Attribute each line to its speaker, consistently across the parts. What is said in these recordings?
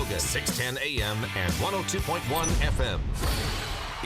Speaker 1: Logan, 610 AM and 102.1 FM.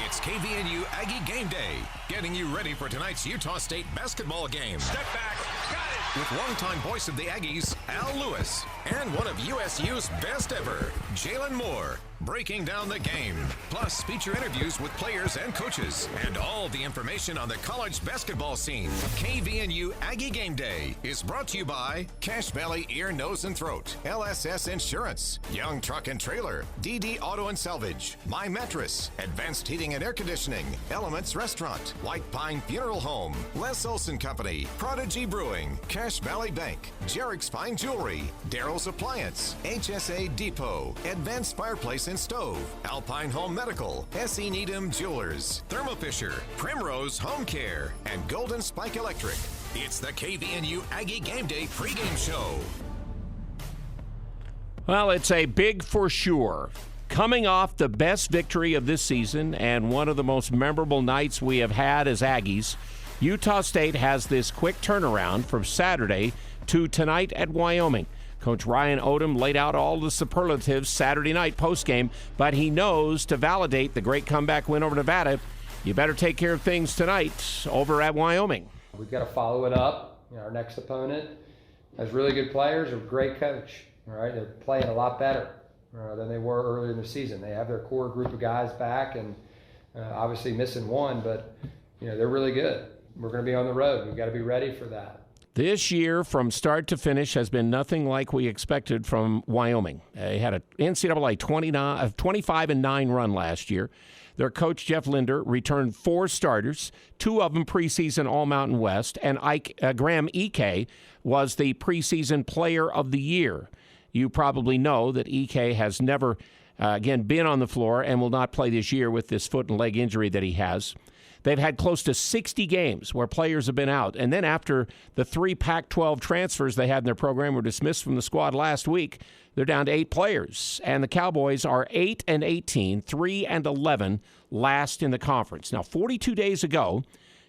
Speaker 1: It's KVNU Aggie Game Day, getting you ready for tonight's Utah State basketball game.
Speaker 2: Step back, got it!
Speaker 1: With longtime voice of the Aggies, Al Lewis, and one of USU's best ever, Jalen Moore, breaking down the game. Plus, feature interviews with players and coaches, and all the information on the college basketball scene. KVNU Aggie Game Day is brought to you by Cache Valley Ear, Nose, and Throat, LSS Insurance, Young Truck and Trailer, DD Auto and Salvage, My Mattress, Advanced Heating and Air Conditioning, Elements Restaurant, White Pine Funeral Home, Les Olson Company, Prodigy Brewing, Cache Valley Bank, Jarek's Fine Jewelry, Daryl's Appliance, HSA Depot, Advanced Fireplace and Stove, Alpine Home Medical, S.E. Needham Jewelers, Thermo Fisher, Primrose Home Care, and Golden Spike Electric. It's the KVNU Aggie Game Day pregame show.
Speaker 3: Well, it's a big for sure. Coming off the best victory of this season and one of the most memorable nights we have had as Aggies, Utah State has this quick turnaround from Saturday to tonight at Wyoming. Coach Ryan Odom laid out all the superlatives Saturday night postgame, but he knows to validate the great comeback win over Nevada, you better take care of things tonight over at Wyoming.
Speaker 4: We've got to follow it up. Our next opponent has really good players, a great coach. All right, they're playing a lot better than they were earlier in the season. They have their core group of guys back, and obviously missing one, but they're really good. We're going to be on the road. We've got to be ready for that.
Speaker 3: This year, from start to finish, has been nothing like we expected from Wyoming. They had an NCAA 25-9 run last year. Their coach, Jeff Linder, returned 4 starters, 2 of them preseason All-Mountain West, and Graham Ike was the preseason player of the year. You probably know that Ike has never, been on the floor and will not play this year with this foot and leg injury that he has. They've had close to 60 games where players have been out. And then after the 3 Pac-12 transfers they had in their program were dismissed from the squad last week, they're down to 8 players. And the Cowboys are 8-18, 3-11, last in the conference. Now, 42 days ago,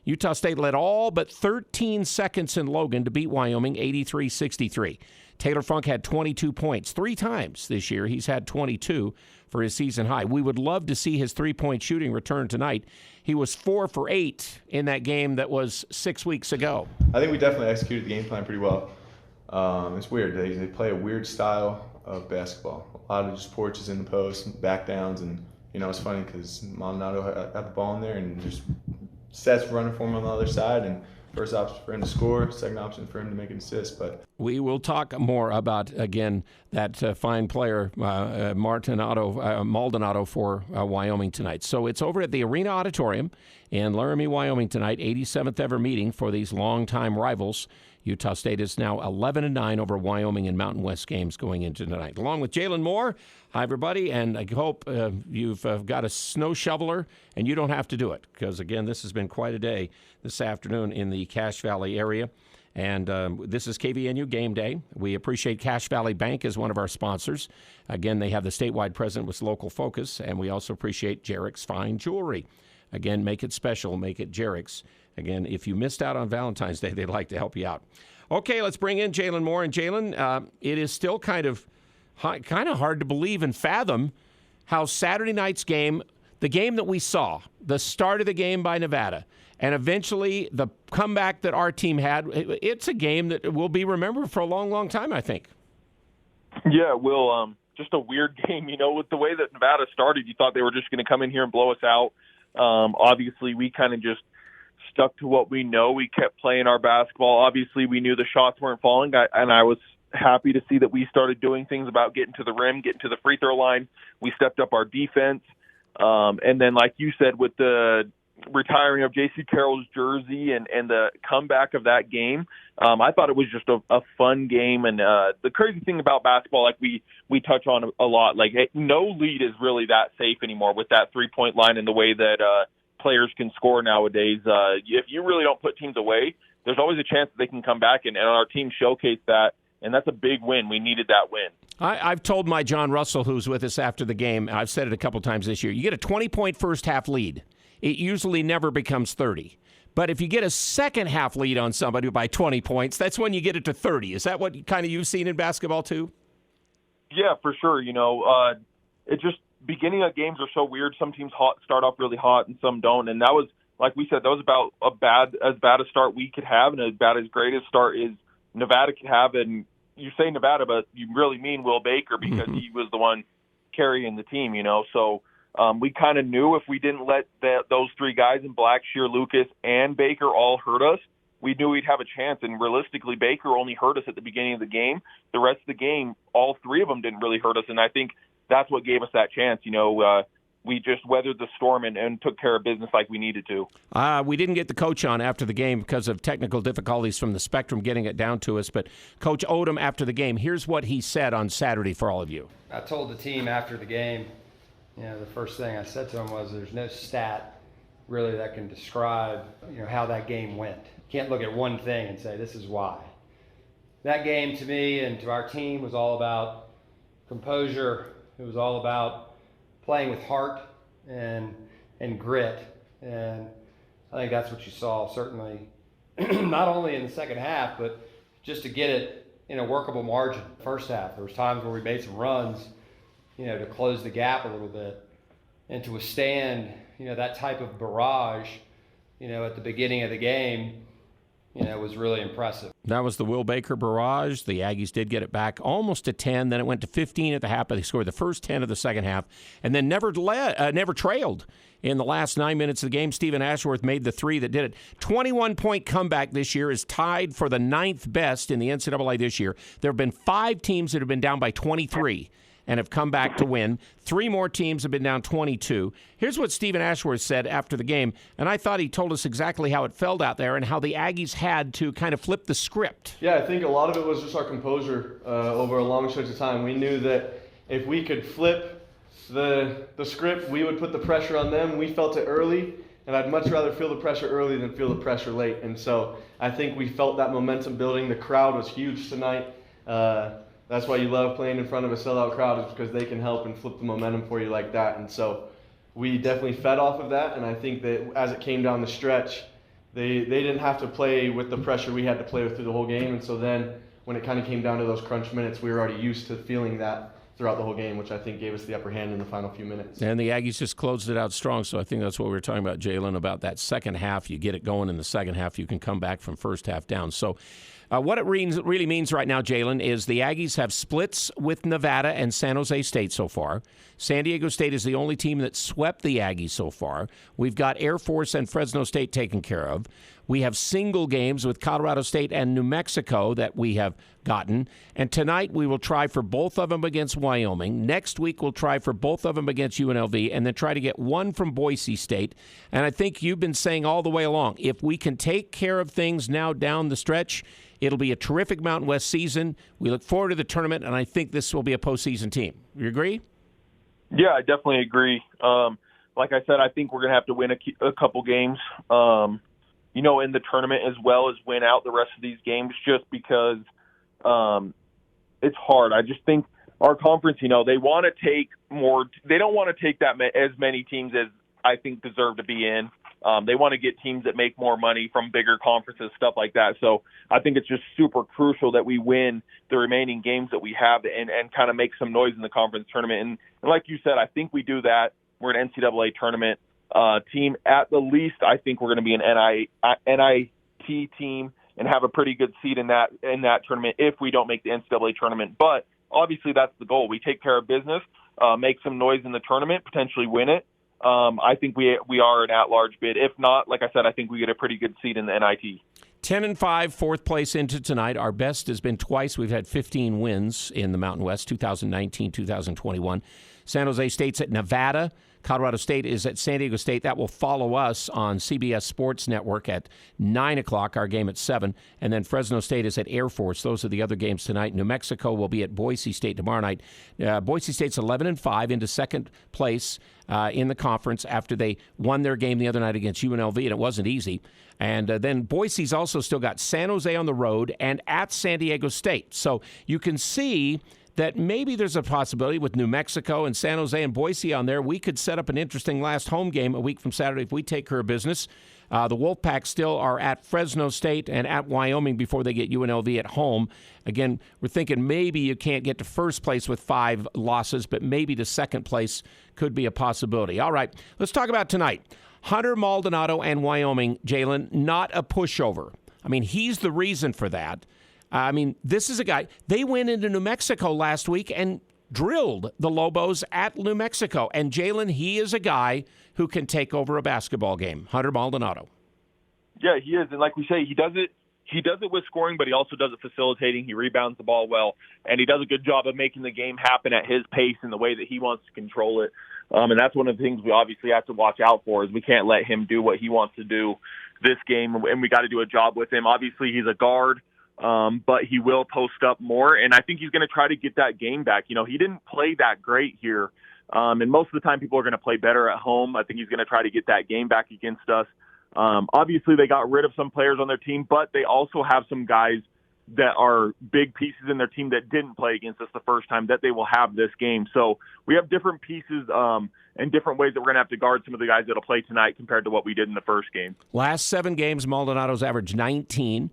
Speaker 3: Utah State led all but 13 seconds in Logan to beat Wyoming 83-63. Taylor Funk had 22 points. 3 times this year he's had 22 for his season high. We would love to see his 3-point shooting return tonight. He was 4 for 8 in that game that was 6 weeks ago.
Speaker 5: I think we definitely executed the game plan pretty well. It's weird. They play a weird style of basketball. A lot of just porches in the post, back downs, and it's funny because Maldonado had the ball in there and just sets running for him on the other side, and first option for him to score, second option for him to make an assist. But
Speaker 3: we will talk more about, again, that fine player, Maldonado for Wyoming tonight. So it's over at the Arena Auditorium in Laramie, Wyoming tonight, 87th ever meeting for these longtime rivals. Utah State is now 11-9 over Wyoming in Mountain West games going into tonight. Along with Jalen Moore, hi, everybody, and I hope you've got a snow shoveler and you don't have to do it because, again, this has been quite a day this afternoon in the Cache Valley area. And this is KVNU Game Day. We appreciate Cache Valley Bank as one of our sponsors. Again, they have the statewide president with local focus, and we also appreciate Jarek's Fine Jewelry. Again, make it special, make it Jarek's. Again, if you missed out on Valentine's Day, they'd like to help you out. Okay, let's bring in Jalen Moore. And Jalen, it is still kind of hard to believe and fathom how Saturday night's game, the game that we saw, the start of the game by Nevada, and eventually the comeback that our team had, it's a game that will be remembered for a long, long time, I think.
Speaker 6: Yeah, Will, just a weird game. With the way that Nevada started, you thought they were just going to come in here and blow us out. Obviously, we kind of just stuck to what we know. We kept playing our basketball. Obviously, we knew the shots weren't falling, and I was happy to see that we started doing things about getting to the rim, getting to the free throw line. We stepped up our defense. And then, like you said, with the retiring of J.C. Carroll's jersey and the comeback of that game, I thought it was just a fun game. And the crazy thing about basketball, like we touch on a lot, like no lead is really that safe anymore with that three-point line and the way that players can score nowadays. If you really don't put teams away, there's always a chance that they can come back, and our team showcased that, and that's a big win. We needed that win.
Speaker 3: I've told my John Russell, who's with us after the game, I've said it a couple times this year, you get a 20-point first-half lead. It usually never becomes 30. But if you get a second-half lead on somebody by 20 points, that's when you get it to 30. Is that what kind of you've seen in basketball too?
Speaker 6: Yeah, for sure. It just beginning of games are so weird. Some teams start off really hot and some don't. And that was, like we said, that was about as bad a start we could have and about as great a start as Nevada could have. And you say Nevada, but you really mean Will Baker because he was the one carrying the team, So we kind of knew if we didn't let those three guys in Blackshear, Lucas, and Baker all hurt us, we knew we'd have a chance. And realistically, Baker only hurt us at the beginning of the game. The rest of the game, all three of them didn't really hurt us. And I think that's what gave us that chance. We just weathered the storm and took care of business like we needed to.
Speaker 3: We didn't get the coach on after the game because of technical difficulties from the Spectrum getting it down to us. But Coach Odom, after the game, here's what he said on Saturday for all of you.
Speaker 4: I told the team after the game, the first thing I said to them was there's no stat really that can describe, how that game went. You can't look at one thing and say this is why. That game to me and to our team was all about composure. It was all about playing with heart and grit. And I think that's what you saw, certainly, not only in the second half, but just to get it in a workable margin. First half, there was times where we made some runs, to close the gap a little bit. And to withstand, that type of barrage, at the beginning of the game, was really impressive.
Speaker 3: That was the Will Baker barrage. The Aggies did get it back almost to 10. Then it went to 15 at the half. But they scored the first 10 of the second half and then never trailed in the last 9 minutes of the game. Stephen Ashworth made the three that did it. 21-point comeback this year is tied for the 9th best in the NCAA this year. There have been 5 teams that have been down by 23 and have come back to win. 3 more teams have been down 22. Here's what Stephen Ashworth said after the game, and I thought he told us exactly how it felt out there and how the Aggies had to kind of flip the script.
Speaker 2: Yeah, I think a lot of it was just our composure over a long stretch of time. We knew that if we could flip the script, we would put the pressure on them. We felt it early, and I'd much rather feel the pressure early than feel the pressure late. And so I think we felt that momentum building. The crowd was huge tonight. That's why you love playing in front of a sellout crowd, is because they can help and flip the momentum for you like that. And so we definitely fed off of that, and I think that as it came down the stretch, they didn't have to play with the pressure we had to play with through the whole game. And so then when it kind of came down to those crunch minutes, we were already used to feeling that throughout the whole game, which I think gave us the upper hand in the final few minutes.
Speaker 3: And the Aggies just closed it out strong, so I think that's what we were talking about, Jalen, about that second half. You get it going in the second half, you can come back from first half down. So what it really means right now, Jalen, is the Aggies have splits with Nevada and San Jose State so far. San Diego State is the only team that swept the Aggies so far. We've got Air Force and Fresno State taken care of. We have single games with Colorado State and New Mexico that we have gotten. And tonight we will try for both of them against Wyoming. Next week we'll try for both of them against UNLV and then try to get one from Boise State. And I think you've been saying all the way along, if we can take care of things now down the stretch, it'll be a terrific Mountain West season. We look forward to the tournament, and I think this will be a postseason team. You agree?
Speaker 6: Yeah, I definitely agree. Like I said, I think we're going to have to win a couple games, in the tournament, as well as win out the rest of these games, just because it's hard. I just think our conference, they want to take more. They don't want to take as many teams as I think deserve to be in. They want to get teams that make more money from bigger conferences, stuff like that. So I think it's just super crucial that we win the remaining games that we have and kind of make some noise in the conference tournament. And like you said, I think we do that. We're an NCAA tournament team. At the least, I think we're going to be an NIT team and have a pretty good seed in that tournament if we don't make the NCAA tournament. But obviously that's the goal. We take care of business, make some noise in the tournament, potentially win it. I think we are an at-large bid. If not, like I said, I think we get a pretty good seed in the NIT.
Speaker 3: 10-5, fourth place into tonight. Our best has been twice. We've had 15 wins in the Mountain West, 2019, 2021. San Jose State's at Nevada. Colorado State is at San Diego State. That will follow us on CBS Sports Network at 9 o'clock, our game at 7. And then Fresno State is at Air Force. Those are the other games tonight. New Mexico will be at Boise State tomorrow night. Boise State's 11-5 into second place in the conference after they won their game the other night against UNLV, and it wasn't easy. And then Boise's also still got San Jose on the road and at San Diego State. So you can see that maybe there's a possibility with New Mexico and San Jose and Boise on there, we could set up an interesting last home game a week from Saturday if we take care of business. The Wolfpack still are at Fresno State and at Wyoming before they get UNLV at home. Again, we're thinking maybe you can't get to first place with 5 losses, but maybe to second place could be a possibility. All right, let's talk about tonight. Hunter Maldonado and Wyoming, Jalen, not a pushover. I mean, he's the reason for that. I mean, this is a guy, they went into New Mexico last week and drilled the Lobos at New Mexico. And Jalen, he is a guy who can take over a basketball game. Hunter Maldonado.
Speaker 6: Yeah, he is. And like we say, he does it with scoring, but he also does it facilitating. He rebounds the ball well, and he does a good job of making the game happen at his pace and the way that he wants to control it. And that's one of the things we obviously have to watch out for is we can't let him do what he wants to do this game, and we got to do a job with him. Obviously, he's a guard. But he will post up more, and I think he's going to try to get that game back. You know, he didn't play that great here, and most of the time people are going to play better at home. I think he's going to try to get that game back against us. Obviously, they got rid of some players on their team, but they also have some guys that are big pieces in their team that didn't play against us the first time that they will have this game. So we have different pieces and different ways that we're going to have to guard some of the guys that will play tonight compared to what we did in the first game.
Speaker 3: Last 7 games, Maldonado's averaged 19.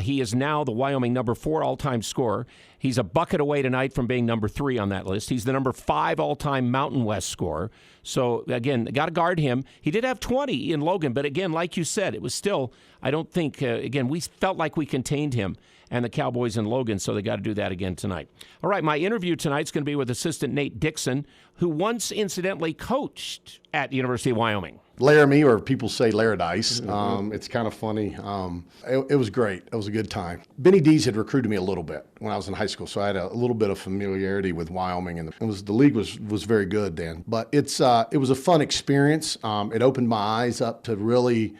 Speaker 3: He is now the Wyoming number 4 all-time scorer. He's a bucket away tonight from being number 3 on that list. He's the number 5 all-time Mountain West scorer. So, again, got to guard him. He did have 20 in Logan, but, again, like you said, it was still, I don't think, again, we felt like we contained him and the Cowboys in Logan, so they got to do that again tonight. All right, my interview tonight's going to be with assistant Nate Dixon, who once incidentally coached at the University of Wyoming.
Speaker 7: Laramie, or people say Laradice. It's kind of funny. It was great. It was a good time. Benny Dees had recruited me a little bit when I was in high school, so I had a little bit of familiarity with Wyoming, and the league was very good then. But it was a fun experience. It opened my eyes up to really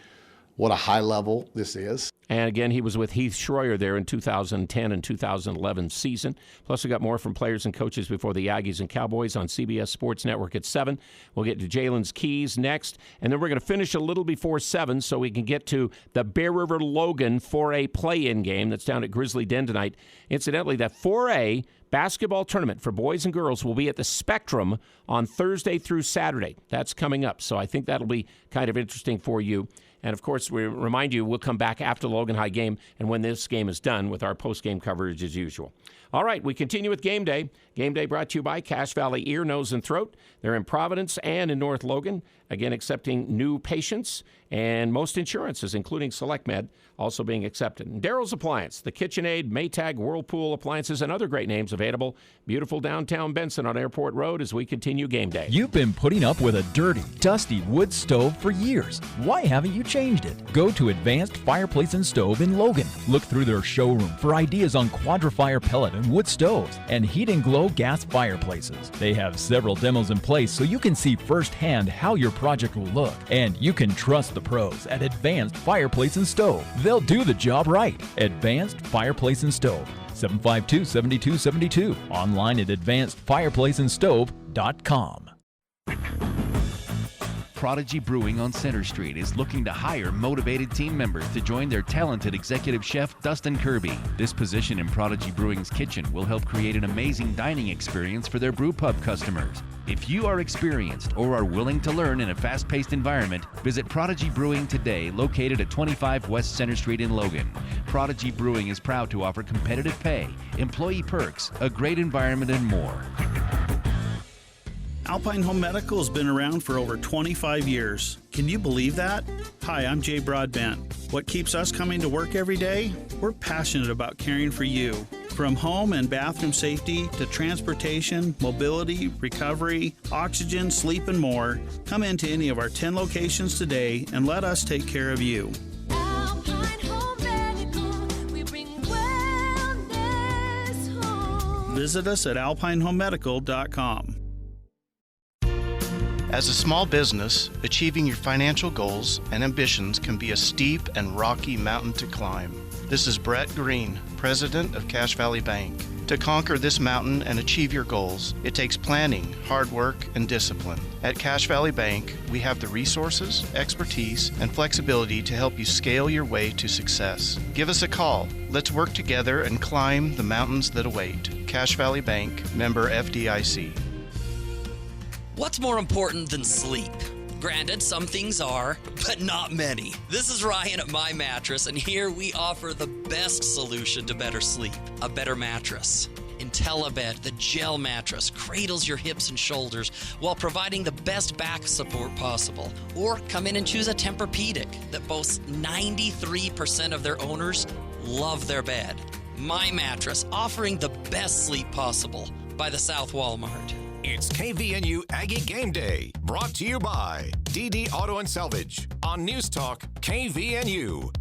Speaker 7: what a high level this is.
Speaker 3: And again, he was with Heath Schroyer there in 2010 and 2011 season. Plus, we got more from players and coaches before the Aggies and Cowboys on CBS Sports Network at 7. We'll get to Jalen's keys next. And then we're going to finish a little before 7 so we can get to the Bear River Logan 4A play-in game that's down at Grizzly Den tonight. Incidentally, that 4A basketball tournament for boys and girls will be at the Spectrum on Thursday through Saturday. That's coming up. So I think that'll be kind of interesting for you. And, of course, we remind you we'll come back after the Logan High game and when this game is done with our post-game coverage as usual. All right, we continue with Game Day. Game Day brought to you by Cache Valley Ear, Nose, and Throat. They're in Providence and in North Logan, again accepting new patients and most insurances, including SelectMed, also being accepted. And Daryl's Appliance, the KitchenAid, Maytag, Whirlpool Appliances, and other great names available. Beautiful downtown Benson on Airport Road as we continue Game Day.
Speaker 8: You've been putting up with a dirty, dusty wood stove for years. Why haven't you changed it? Go to Advanced Fireplace and Stove in Logan. Look through their showroom for ideas on Quadra-Fire pellet and wood stoves and Heat and Glow gas fireplaces. They have several demos in place so you can see firsthand how your project will look. And you can trust the pros at Advanced Fireplace and Stove. They'll do the job right. Advanced Fireplace and Stove, 752-7272. Online at advancedfireplaceandstove.com.
Speaker 9: Prodigy Brewing on Center Street is looking to hire motivated team members to join their talented executive chef, Dustin Kirby. This position in Prodigy Brewing's kitchen will help create an amazing dining experience for their brew pub customers. If you are experienced or are willing to learn in a fast-paced environment, visit Prodigy Brewing today, located at 25 West Center Street in Logan. Prodigy Brewing is proud to offer competitive pay, employee perks, a great environment, and more.
Speaker 10: Alpine Home Medical has been around for over 25 years. Can you believe that? Hi, I'm Jay Broadbent. What keeps us coming to work every day? We're passionate about caring for you. From home and bathroom safety to transportation, mobility, recovery, oxygen, sleep, and more, come into any of our 10 locations today and let us take care of you.
Speaker 11: Alpine Home Medical, we bring wellness home.
Speaker 10: Visit us at alpinehomemedical.com.
Speaker 12: As a small business, achieving your financial goals and ambitions can be a steep and rocky mountain to climb. This is Brett Green, president of Cache Valley Bank. To conquer this mountain and achieve your goals, it takes planning, hard work, and discipline. At Cache Valley Bank, we have the resources, expertise, and flexibility to help you scale your way to success. Give us a call. Let's work together and climb the mountains that await. Cache Valley Bank, member FDIC.
Speaker 13: What's more important than sleep? Granted, some things are, but not many. This is Ryan at My Mattress, and here we offer the best solution to better sleep, a better mattress. IntelliBed, the gel mattress, cradles your hips and shoulders while providing the best back support possible. Or come in and choose a Tempur-Pedic that boasts 93% of their owners love their bed. My Mattress, offering the best sleep possible by the South Walmart.
Speaker 1: It's KVNU Aggie Game Day, brought to you by DD Auto and Salvage on News Talk KVNU.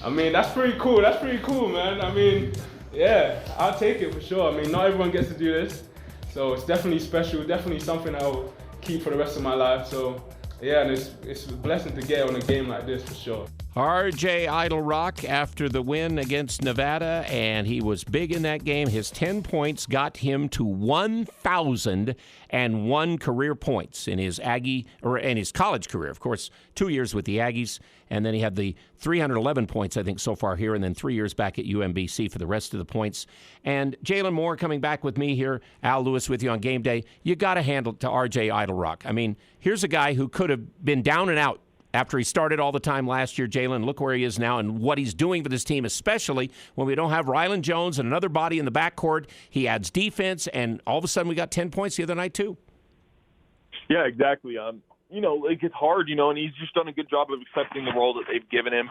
Speaker 14: I mean, that's pretty cool. That's pretty cool, man. I mean, yeah, I'll take it for sure. I mean, not everyone gets to do this, so it's definitely special. Definitely something I'll keep for the rest of my life. So, yeah, and it's a blessing to get on a game like this for sure.
Speaker 3: R.J. Idle-Rock after the win against Nevada, and he was big in that game. His 10 points got him to 1,001 career points in his his college career. Of course, 2 years with the Aggies, and then he had the 311 points, I think, so far here, and then 3 years back at UMBC for the rest of the points. And Jalen Moore coming back with me here, Al Lewis with you on Game Day. You got to hand it to R.J. Idle-Rock. I mean, here's a guy who could have been down and out after he started all the time last year. Jalen, look where he is now and what he's doing with his team, especially when we don't have Rylan Jones and another body in the backcourt. He adds defense, and all of a sudden we got 10 points the other night too.
Speaker 6: Yeah, exactly. You know, like it's hard, you know, and he's just done a good job of accepting the role that they've given him.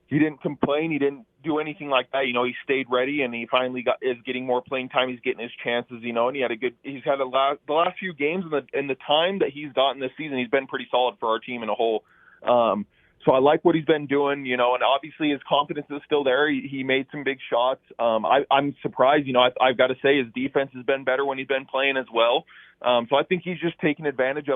Speaker 6: He didn't complain. He didn't do anything like that. You know, he stayed ready, and he finally is getting more playing time. He's getting his chances, you know, and he's had the last few games and the time that he's gotten this season, he's been pretty solid for our team in a whole. So I like what he's been doing, you know, and obviously his confidence is still there. He made some big shots. I'm surprised, you know, I've got to say his defense has been better when he's been playing as well. So I think he's just taking advantage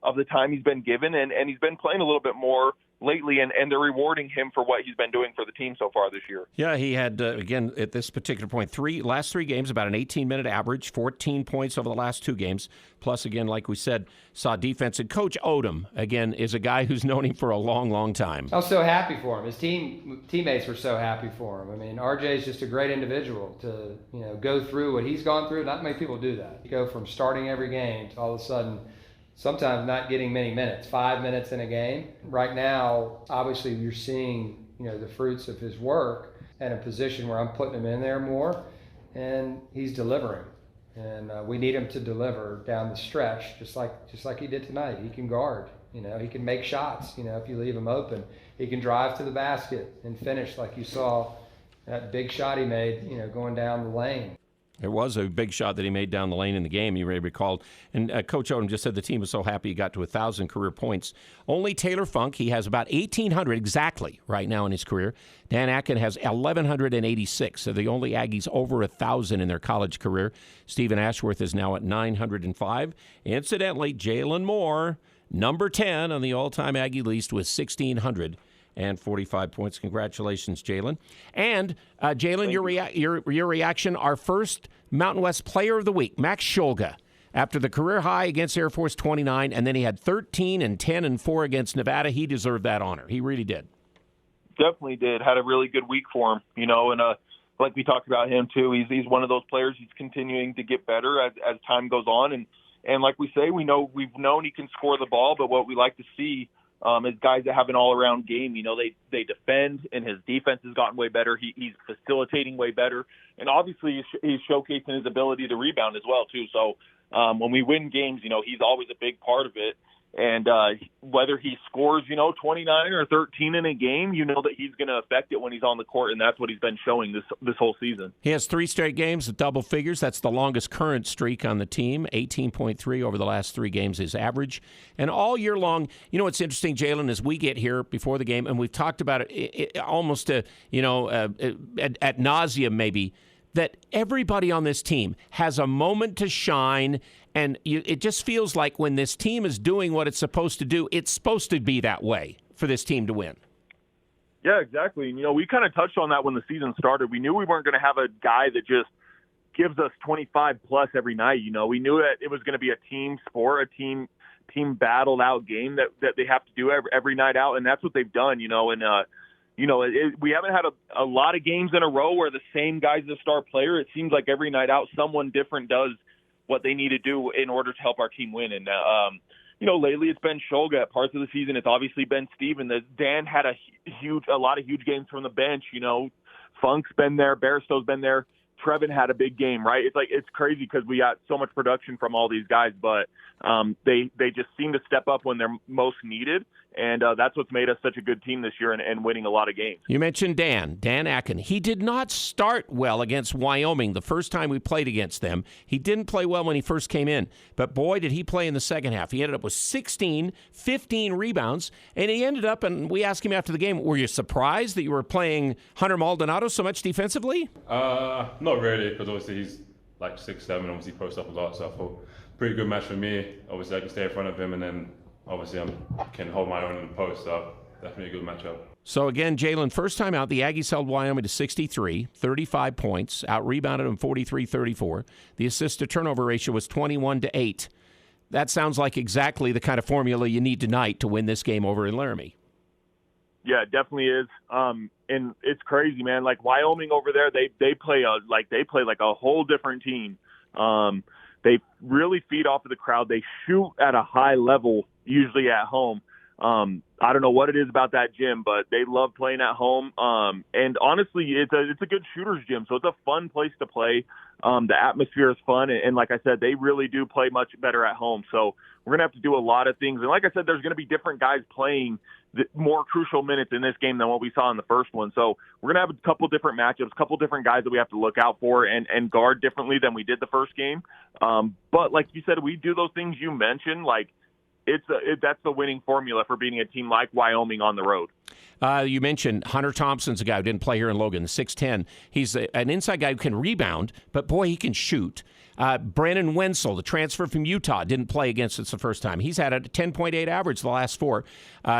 Speaker 6: of the time he's been given, and he's been playing a little bit more lately, and they're rewarding him for what he's been doing for the team so far this year.
Speaker 3: Yeah, he had, again, at this particular point, last three games, about an 18-minute average, 14 points over the last two games. Plus, again, like we said, saw defense. And Coach Odom, again, is a guy who's known him for a long, long time.
Speaker 4: I was so happy for him. His teammates were so happy for him. I mean, RJ is just a great individual to, you know, go through what he's gone through. Not many people do that. You go from starting every game to all of a sudden sometimes not getting many minutes, 5 minutes in a game. Right now, obviously, you're seeing, you know, the fruits of his work in a position where I'm putting him in there more, and he's delivering. And we need him to deliver down the stretch, just like he did tonight. He can guard, you know, he can make shots, you know, if you leave him open. He can drive to the basket and finish like you saw that big shot he made, you know, going down the lane.
Speaker 3: There was a big shot that he made down the lane in the game, you may recall. And Coach Odom just said the team was so happy he got to 1,000 career points. Only Taylor Funk, he has about 1,800 exactly right now in his career. Dan Atkin has 1,186, so the only Aggies over 1,000 in their college career. Stephen Ashworth is now at 905. Incidentally, Jalen Moore, number 10 on the all-time Aggie list with 1,645 points. Congratulations, Jalen. And Jalen, your reaction, our first Mountain West Player of the Week, Max Scholga, after the career high against Air Force 29, and then he had 13 and 10 and 4 against Nevada. He deserved that honor. He really did.
Speaker 6: Definitely did. Had a really good week for him, you know, and like we talked about him too, he's one of those players. He's continuing to get better as time goes on, and like we say, we've known he can score the ball, but what we like to see is guys that have an all-around game. You know, they defend, and his defense has gotten way better. He's facilitating way better, and obviously he's showcasing his ability to rebound as well too. So when we win games, you know, he's always a big part of it. And whether he scores, you know, 29 or 13 in a game, you know that he's going to affect it when he's on the court, and that's what he's been showing this whole season.
Speaker 3: He has 3 straight games of double figures. That's the longest current streak on the team. 18.3 over the last 3 games is average. And all year long, you know what's interesting, Jalen, as we get here before the game, and we've talked about it almost, at nauseum maybe, that everybody on this team has a moment to shine, and it just feels like when this team is doing what it's supposed to do, it's supposed to be that way for this team to win.
Speaker 6: Yeah, exactly. And, you know, we kind of touched on that when the season started. We knew we weren't going to have a guy that just gives us 25-plus every night. You know, we knew that it was going to be a team sport, a team battled-out game that they have to do every night out, and that's what they've done, you know. And we haven't had a lot of games in a row where the same guy's the star player. It seems like every night out, someone different does what they need to do in order to help our team win. And, lately it's been Shulga. At parts of the season, it's obviously been Steven. Dan had a lot of huge games from the bench. Funk's been there. Barstow's been there. Trevin had a big game, right? It's crazy because we got so much production from all these guys, but they just seem to step up when they're most needed, and that's what's made us such a good team this year and winning a lot of games.
Speaker 3: You mentioned Dan Akin. He did not start well against Wyoming the first time we played against them. He didn't play well when he first came in, but boy, did he play in the second half. He ended up with 16, 15 rebounds, and he ended up, and we asked him after the game, were you surprised that you were playing Hunter Maldonado so much defensively?
Speaker 15: Not really, because obviously he's like 6'7", obviously posts up a lot, so I thought pretty good match for me. Obviously I can stay in front of him, and then obviously I can hold my own in the post, so definitely a good matchup.
Speaker 3: So again, Jalen, first time out, the Aggies held Wyoming to 63, 35 points, out-rebounded them 43-34. The assist-to-turnover ratio was 21-8. That sounds like exactly the kind of formula you need tonight to win this game over in Laramie.
Speaker 6: Yeah, it definitely is. And it's crazy, man. Like Wyoming over there, they play like a whole different team. They really feed off of the crowd. They shoot at a high level, usually at home. I don't know what it is about that gym, but they love playing at home. And honestly, it's a good shooters gym, so it's a fun place to play. The atmosphere is fun, and like I said, they really do play much better at home. So we're gonna have to do a lot of things. And like I said, there's gonna be different guys playing more crucial minutes in this game than what we saw in the first one. So we're going to have a couple different matchups, a couple different guys that we have to look out for and guard differently than we did the first game. But like you said, we do those things you mentioned, like that's the winning formula for beating a team like Wyoming on the road.
Speaker 3: You mentioned Hunter Thompson's a guy who didn't play here in Logan, 6'10". He's an inside guy who can rebound, but boy, he can shoot. Brandon Wenzel, the transfer from Utah, didn't play against us the first time. He's had a 10.8 average the last four.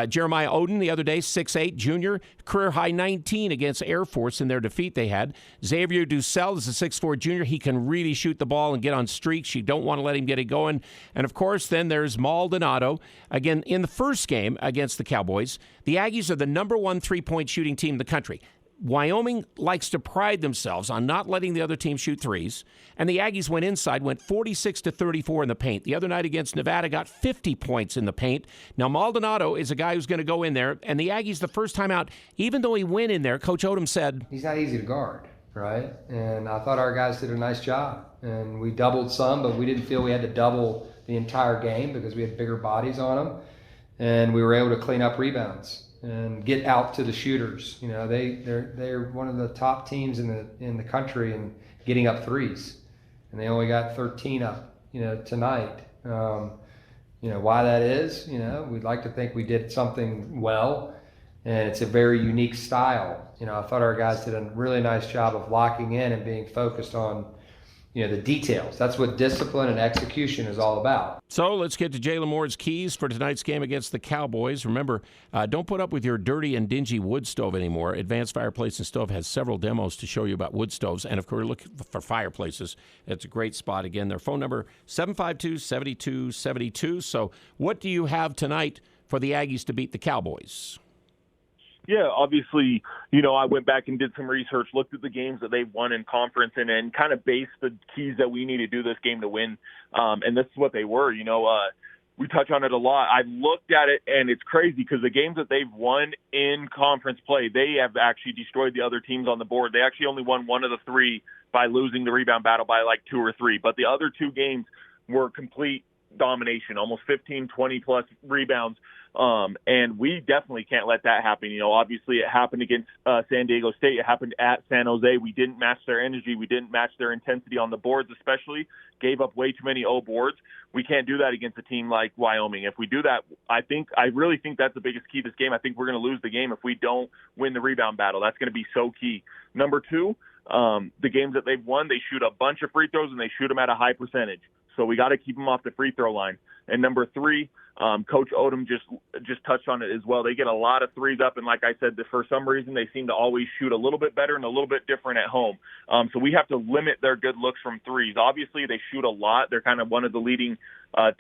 Speaker 3: Jeremiah Odom the other day, 6'8", junior, career high 19 against Air Force in their defeat they had. Xavier Ducell is a 6'4" junior. He can really shoot the ball and get on streaks. You don't want to let him get it going. And, of course, then there's Maldonado. Again, in the first game against the Cowboys, the Aggies are the number one three-point shooting team in the country. Wyoming likes to pride themselves on not letting the other team shoot threes, and the Aggies went 46-34 in the paint. The other night against Nevada got 50 points in the paint. Now, Maldonado is a guy who's going to go in there, and the Aggies, the first time out, even though he went in there, Coach Odom said,
Speaker 4: he's not easy to guard, right? And I thought our guys did a nice job, and we doubled some, but we didn't feel we had to double the entire game because we had bigger bodies on them, and we were able to clean up rebounds and get out to the shooters. They're one of the top teams in the country in getting up threes, and they only got 13 up tonight. Why that is, we'd like to think we did something well, and it's a very unique style. I thought our guys did a really nice job of locking in and being focused on the details. That's what discipline and execution is all about.
Speaker 3: So let's get to Jalen Moore's keys for tonight's game against the Cowboys. Remember, don't put up with your dirty and dingy wood stove anymore. Advanced Fireplace and Stove has several demos to show you about wood stoves. And, of course, look for fireplaces. It's a great spot. Again, their phone number, 752-7272. So what do you have tonight for the Aggies to beat the Cowboys?
Speaker 6: Yeah, obviously, I went back and did some research, looked at the games that they've won in conference, and kind of based the keys that we need to do this game to win. And this is what they were. We touch on it a lot. I looked at it, and it's crazy because the games that they've won in conference play, they have actually destroyed the other teams on the board. They actually only won one of the three by losing the rebound battle by like 2 or 3. But the other two games were complete domination, almost 15, 20-plus rebounds. And we definitely can't let that happen. Obviously it happened against San Diego State. It happened at San Jose. We didn't match their energy. We didn't match their intensity on the boards, especially. Gave up way too many O boards. We can't do that against a team like Wyoming. If we do that, I really think that's the biggest key to this game. I think we're going to lose the game if we don't win the rebound battle. That's going to be so key. Number 2, the games that they've won, they shoot a bunch of free throws and they shoot them at a high percentage. So we got to keep them off the free throw line. And number 3, Coach Odom just touched on it as well. They get a lot of threes up, and like I said, for some reason they seem to always shoot a little bit better and a little bit different at home. So we have to limit their good looks from threes. Obviously, they shoot a lot. They're kind of one of the leading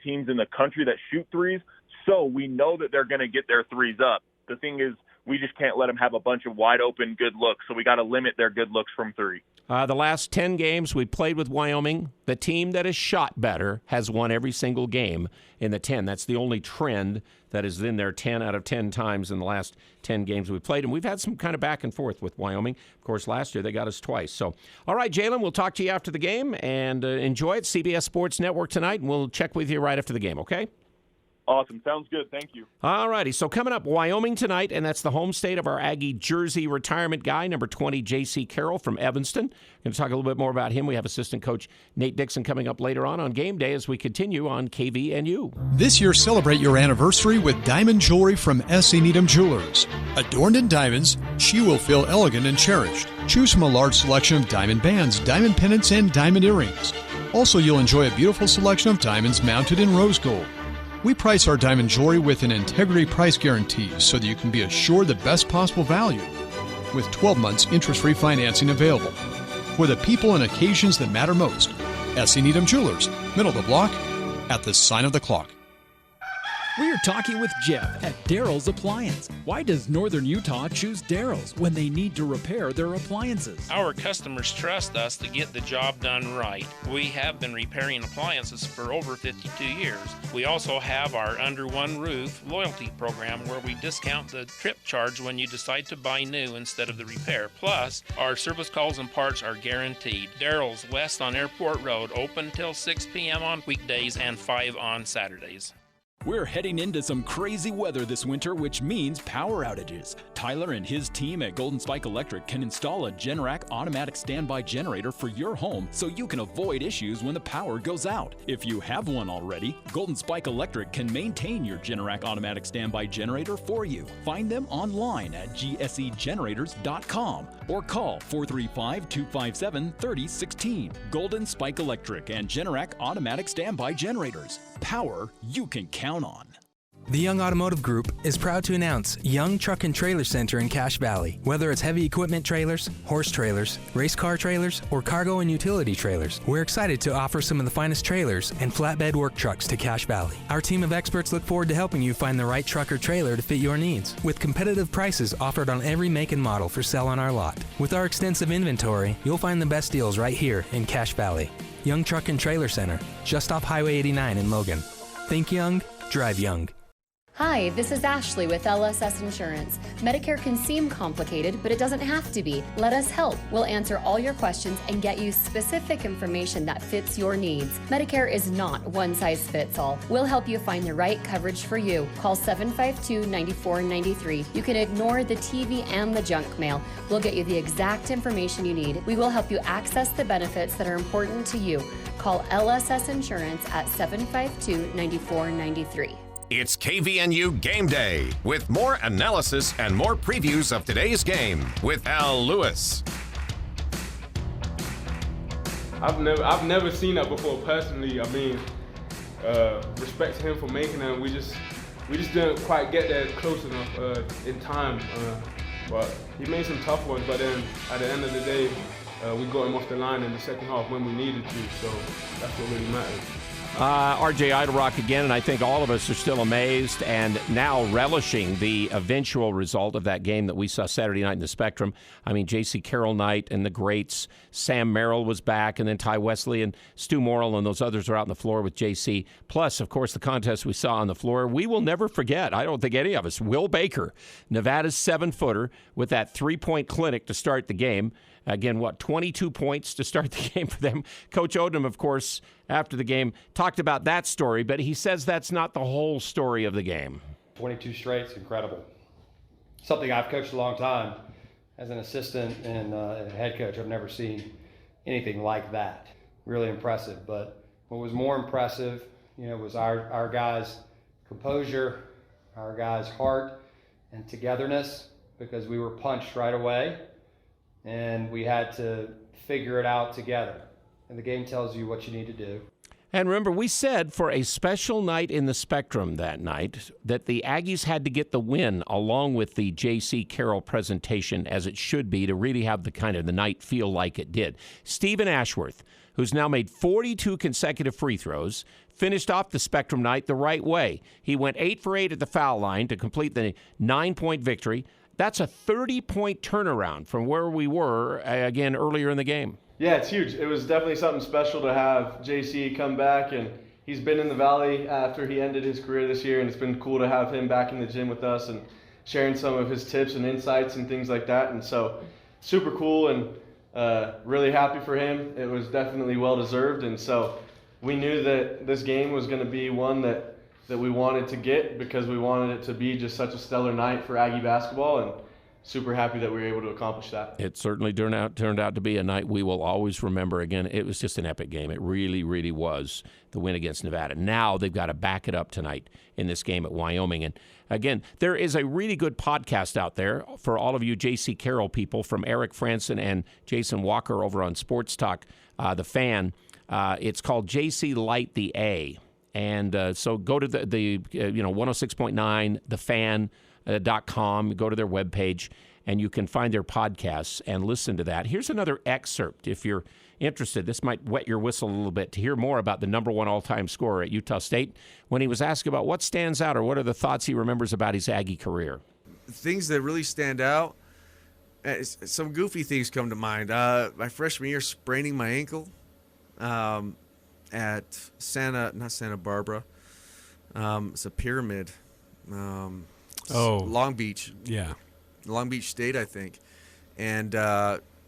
Speaker 6: teams in the country that shoot threes. So we know that they're going to get their threes up. The thing is, we just can't let them have a bunch of wide open good looks. So we got to limit their good looks from three.
Speaker 3: The last 10 games we played with Wyoming, the team that has shot better has won every single game in the 10. That's the only trend that is in there 10 out of 10 times in the last 10 games we played. And we've had some kind of back and forth with Wyoming. Of course, last year they got us twice. So, all right, Jalen, we'll talk to you after the game, and enjoy it. CBS Sports Network tonight, and we'll check with you right after the game, okay?
Speaker 6: Awesome. Sounds good. Thank you.
Speaker 3: All righty. So coming up, Wyoming tonight, and that's the home state of our Aggie jersey retirement guy, number 20, J.C. Carroll from Evanston. Going to talk a little bit more about him. We have assistant coach Nate Dixon coming up later on game day as we continue on KVNU.
Speaker 16: This year, celebrate your anniversary with diamond jewelry from S.E. Needham Jewelers. Adorned in diamonds, she will feel elegant and cherished. Choose from a large selection of diamond bands, diamond pendants, and diamond earrings. Also, you'll enjoy a beautiful selection of diamonds mounted in rose gold. We price our diamond jewelry with an integrity price guarantee so that you can be assured the best possible value, with 12 months interest-free financing available. For the people and occasions that matter most, S.E. Needham Jewelers, middle of the block, at the sign of the clock.
Speaker 8: We're talking with Jeff at Daryl's Appliance. Why does Northern Utah choose Daryl's when they need to repair their appliances?
Speaker 17: Our customers trust us to get the job done right. We have been repairing appliances for over 52 years. We also have our Under One Roof loyalty program where we discount the trip charge when you decide to buy new instead of the repair. Plus, our service calls and parts are guaranteed. Daryl's west on Airport Road, open till 6 p.m. on weekdays and 5 on Saturdays.
Speaker 8: We're heading into some crazy weather this winter, which means power outages. Tyler and his team at Golden Spike Electric can install a Generac automatic standby generator for your home so you can avoid issues when the power goes out. If you have one already, Golden Spike Electric can maintain your Generac automatic standby generator for you. Find them online at gsegenerators.com or call 435-257-3016. Golden Spike Electric and Generac automatic standby generators. Power you can count on.
Speaker 18: The Young Automotive Group is proud to announce Young Truck and Trailer Center in Cache Valley. Whether it's heavy equipment trailers, horse trailers, race car trailers, or cargo and utility trailers, we're excited to offer some of the finest trailers and flatbed work trucks to Cache Valley. Our team of experts look forward to helping you find the right truck or trailer to fit your needs, with competitive prices offered on every make and model for sale on our lot. With our extensive inventory, you'll find the best deals right here in Cache Valley. Young Truck and Trailer Center, just off Highway 89 in Logan. Think young, drive young.
Speaker 19: Hi, this is Ashley with LSS Insurance. Medicare can seem complicated, but it doesn't have to be. Let us help. We'll answer all your questions and get you specific information that fits your needs. Medicare is not one size fits all. We'll help you find the right coverage for you. Call 752-9493. You can ignore the TV and the junk mail. We'll get you the exact information you need. We will help you access the benefits that are important to you. Call LSS Insurance at 752-9493.
Speaker 1: It's KVNU Game Day with more analysis and more previews of today's game with Al Lewis.
Speaker 14: I've never seen that before personally. I mean, respect to him for making them. We just didn't quite get there close enough in time. But he made some tough ones. But then at the end of the day, we got him off the line in the second half when we needed to. So that's what really matters.
Speaker 3: RJ Idlerock again, and I think all of us are still amazed and now relishing the eventual result of that game that we saw Saturday night in the Spectrum. I mean, J.C. Carroll Knight and the greats. Sam Merrill was back, and then Ty Wesley and Stu Morrill and those others are out on the floor with J.C. Plus, of course, the contest we saw on the floor. We will never forget, I don't think any of us, Will Baker, Nevada's 7-footer, with that three-point clinic to start the game. Again, 22 points to start the game for them. Coach Odom, of course, after the game, talked about that story, but he says that's not the whole story of the game.
Speaker 4: 22 straight's incredible. Something I've coached a long time as an assistant and a head coach. I've never seen anything like that. Really impressive. But what was more impressive, was our guys' composure, our guys' heart and togetherness, because we were punched right away. And we had to figure it out together. And the game tells you what you need to do.
Speaker 3: And remember, we said for a special night in the Spectrum that night that the Aggies had to get the win along with the J.C. Carroll presentation as it should be to really have the kind of the night feel like it did. Stephen Ashworth, who's now made 42 consecutive free throws, finished off the Spectrum night the right way. He went 8 for 8 at the foul line to complete the 9-point victory. That's a 30-point turnaround from where we were, again, earlier in the game.
Speaker 2: Yeah, it's huge. It was definitely something special to have JC come back, and he's been in the Valley after he ended his career this year, and it's been cool to have him back in the gym with us and sharing some of his tips and insights and things like that. And so super cool, and really happy for him. It was definitely well-deserved, and so we knew that this game was going to be one that we wanted to get because we wanted it to be just such a stellar night for Aggie basketball, and super happy that we were able to accomplish that.
Speaker 3: It certainly turned out to be a night we will always remember. Again, it was just an epic game. It really, really was, the win against Nevada. Now they've got to back it up tonight in this game at Wyoming. And again, there is a really good podcast out there for all of you J.C. Carroll people, from Eric Franson and Jason Walker over on Sports Talk, The Fan. It's called J.C. Light the A. And so go to the 106.9, thefan.com, go to their webpage, and you can find their podcasts and listen to that. Here's another excerpt if you're interested. This might wet your whistle a little bit to hear more about the number one all-time scorer at Utah State when he was asked about what stands out or what are the thoughts he remembers about his Aggie career.
Speaker 20: Things that really stand out, some goofy things come to mind. My freshman year, spraining my ankle at not Santa Barbara. It's a pyramid. Long Beach.
Speaker 21: Yeah.
Speaker 20: Long Beach State, I think. And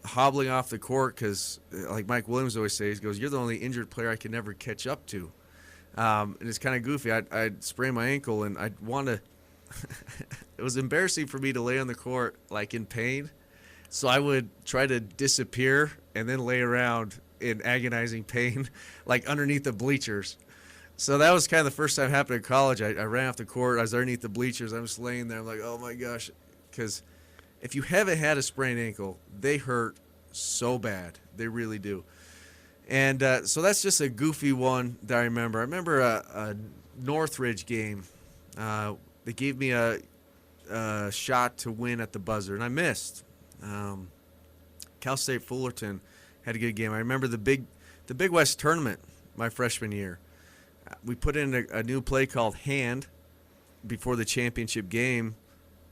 Speaker 20: hobbling off the court because, like Mike Williams always says, he goes, "You're the only injured player I can never catch up to." And it's kind of goofy. I'd sprain my ankle, and I'd want to – it was embarrassing for me to lay on the court, like, in pain. So I would try to disappear and then lay around in agonizing pain, like underneath the bleachers. So that was kind of the first time it happened in college. I ran off the court. I was underneath the bleachers. I'm just laying there. I'm like, oh, my gosh. Because if you haven't had a sprained ankle, they hurt so bad. They really do. And so that's just a goofy one that I remember. I remember a Northridge game. They gave me a shot to win at the buzzer, and I missed. Cal State Fullerton had a good game. I remember the Big West tournament my freshman year. We put in a new play called Hand before the championship game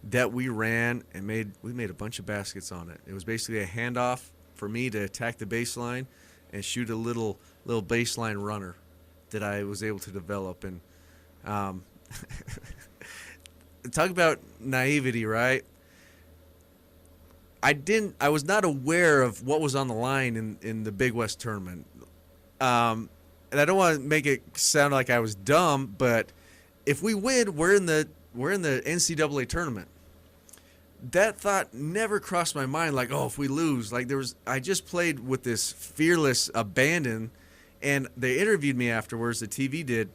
Speaker 20: that we ran and we made a bunch of baskets on it. It was basically a handoff for me to attack the baseline and shoot a little baseline runner that I was able to develop. And talk about naivety, right? I was not aware of what was on the line in the Big West tournament. And I don't want to make it sound like I was dumb, but if we win, we're in the NCAA tournament. That thought never crossed my mind. Like, oh, if we lose, I just played with this fearless abandon, and they interviewed me afterwards. The TV did,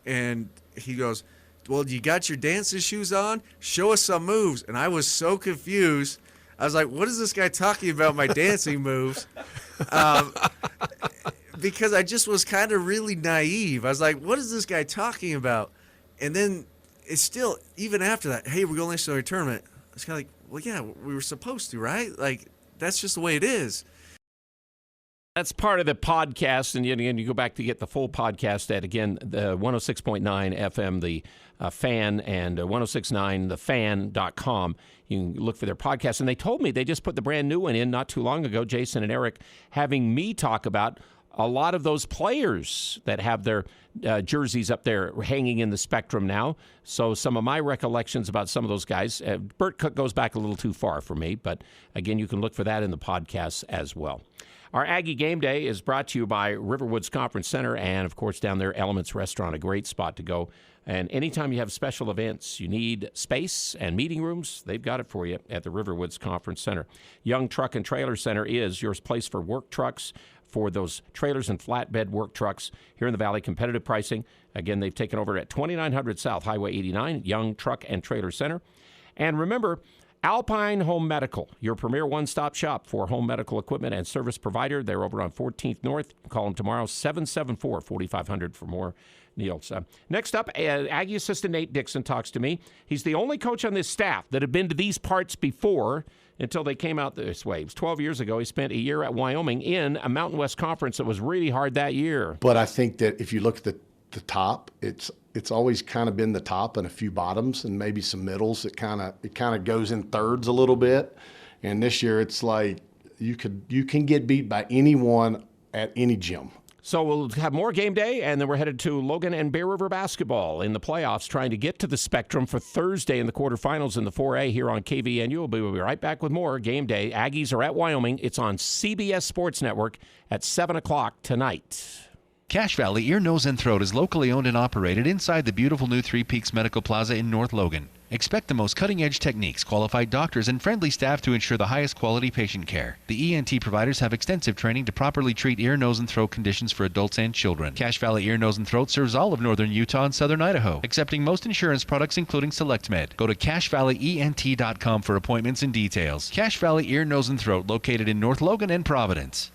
Speaker 20: and he goes, "Well, you got your dancing shoes on? Show us some moves." And I was so confused. I was like, "What is this guy talking about? My dancing moves?" Because I just was kind of really naive. I was like, what is this guy talking about? And then it's still, even after that, hey, we're going to the tournament. It's kind of like, well, yeah, we were supposed to, right? Like, that's just the way it is.
Speaker 3: That's part of the podcast, and you go back to get the full podcast at, again, the 106.9 FM, the Fan, and 106.9, thefan.com. You can look for their podcast. And they told me they just put the brand new one in not too long ago, Jason and Eric, having me talk about a lot of those players that have their jerseys up there hanging in the Spectrum now. So some of my recollections about some of those guys, Bert Cook goes back a little too far for me, but again, you can look for that in the podcast as well. Our Aggie Game Day is brought to you by Riverwoods Conference Center and, of course, down there, Elements Restaurant, a great spot to go. And anytime you have special events, you need space and meeting rooms, they've got it for you at the Riverwoods Conference Center. Young Truck and Trailer Center is your place for work trucks, for those trailers and flatbed work trucks here in the Valley. Competitive pricing. Again, they've taken over at 2900 South Highway 89, Young Truck and Trailer Center. And remember, Alpine Home Medical, your premier one-stop shop for home medical equipment and service provider. They're over on 14th North. Call them tomorrow, 774-4500 for more deals. Next up, Aggie assistant Nate Dixon talks to me. He's the only coach on this staff that had been to these parts before until they came out this way. It was 12 years ago. He spent a year at Wyoming in a Mountain West Conference that was really hard that year.
Speaker 7: But I think that if you look at the top. It's always kind of been the top and a few bottoms and maybe some middles. It kind of goes in thirds a little bit. And this year it's like you can get beat by anyone at any gym.
Speaker 3: So we'll have more game day, and then we're headed to Logan and Bear River basketball in the playoffs, trying to get to the Spectrum for Thursday in the quarterfinals in the 4A here on KVNU. We'll be right back with more game day. Aggies are at Wyoming. It's on CBS Sports Network at 7 o'clock tonight.
Speaker 9: Cache Valley Ear, Nose, and Throat is locally owned and operated inside the beautiful new Three Peaks Medical Plaza in North Logan. Expect the most cutting-edge techniques, qualified doctors, and friendly staff to ensure the highest quality patient care. The ENT providers have extensive training to properly treat ear, nose, and throat conditions for adults and children. Cache Valley Ear, Nose, and Throat serves all of northern Utah and southern Idaho, accepting most insurance products including SelectMed. Go to CacheValleyENT.com for appointments and details. Cache Valley Ear, Nose, and Throat, located in North Logan and Providence.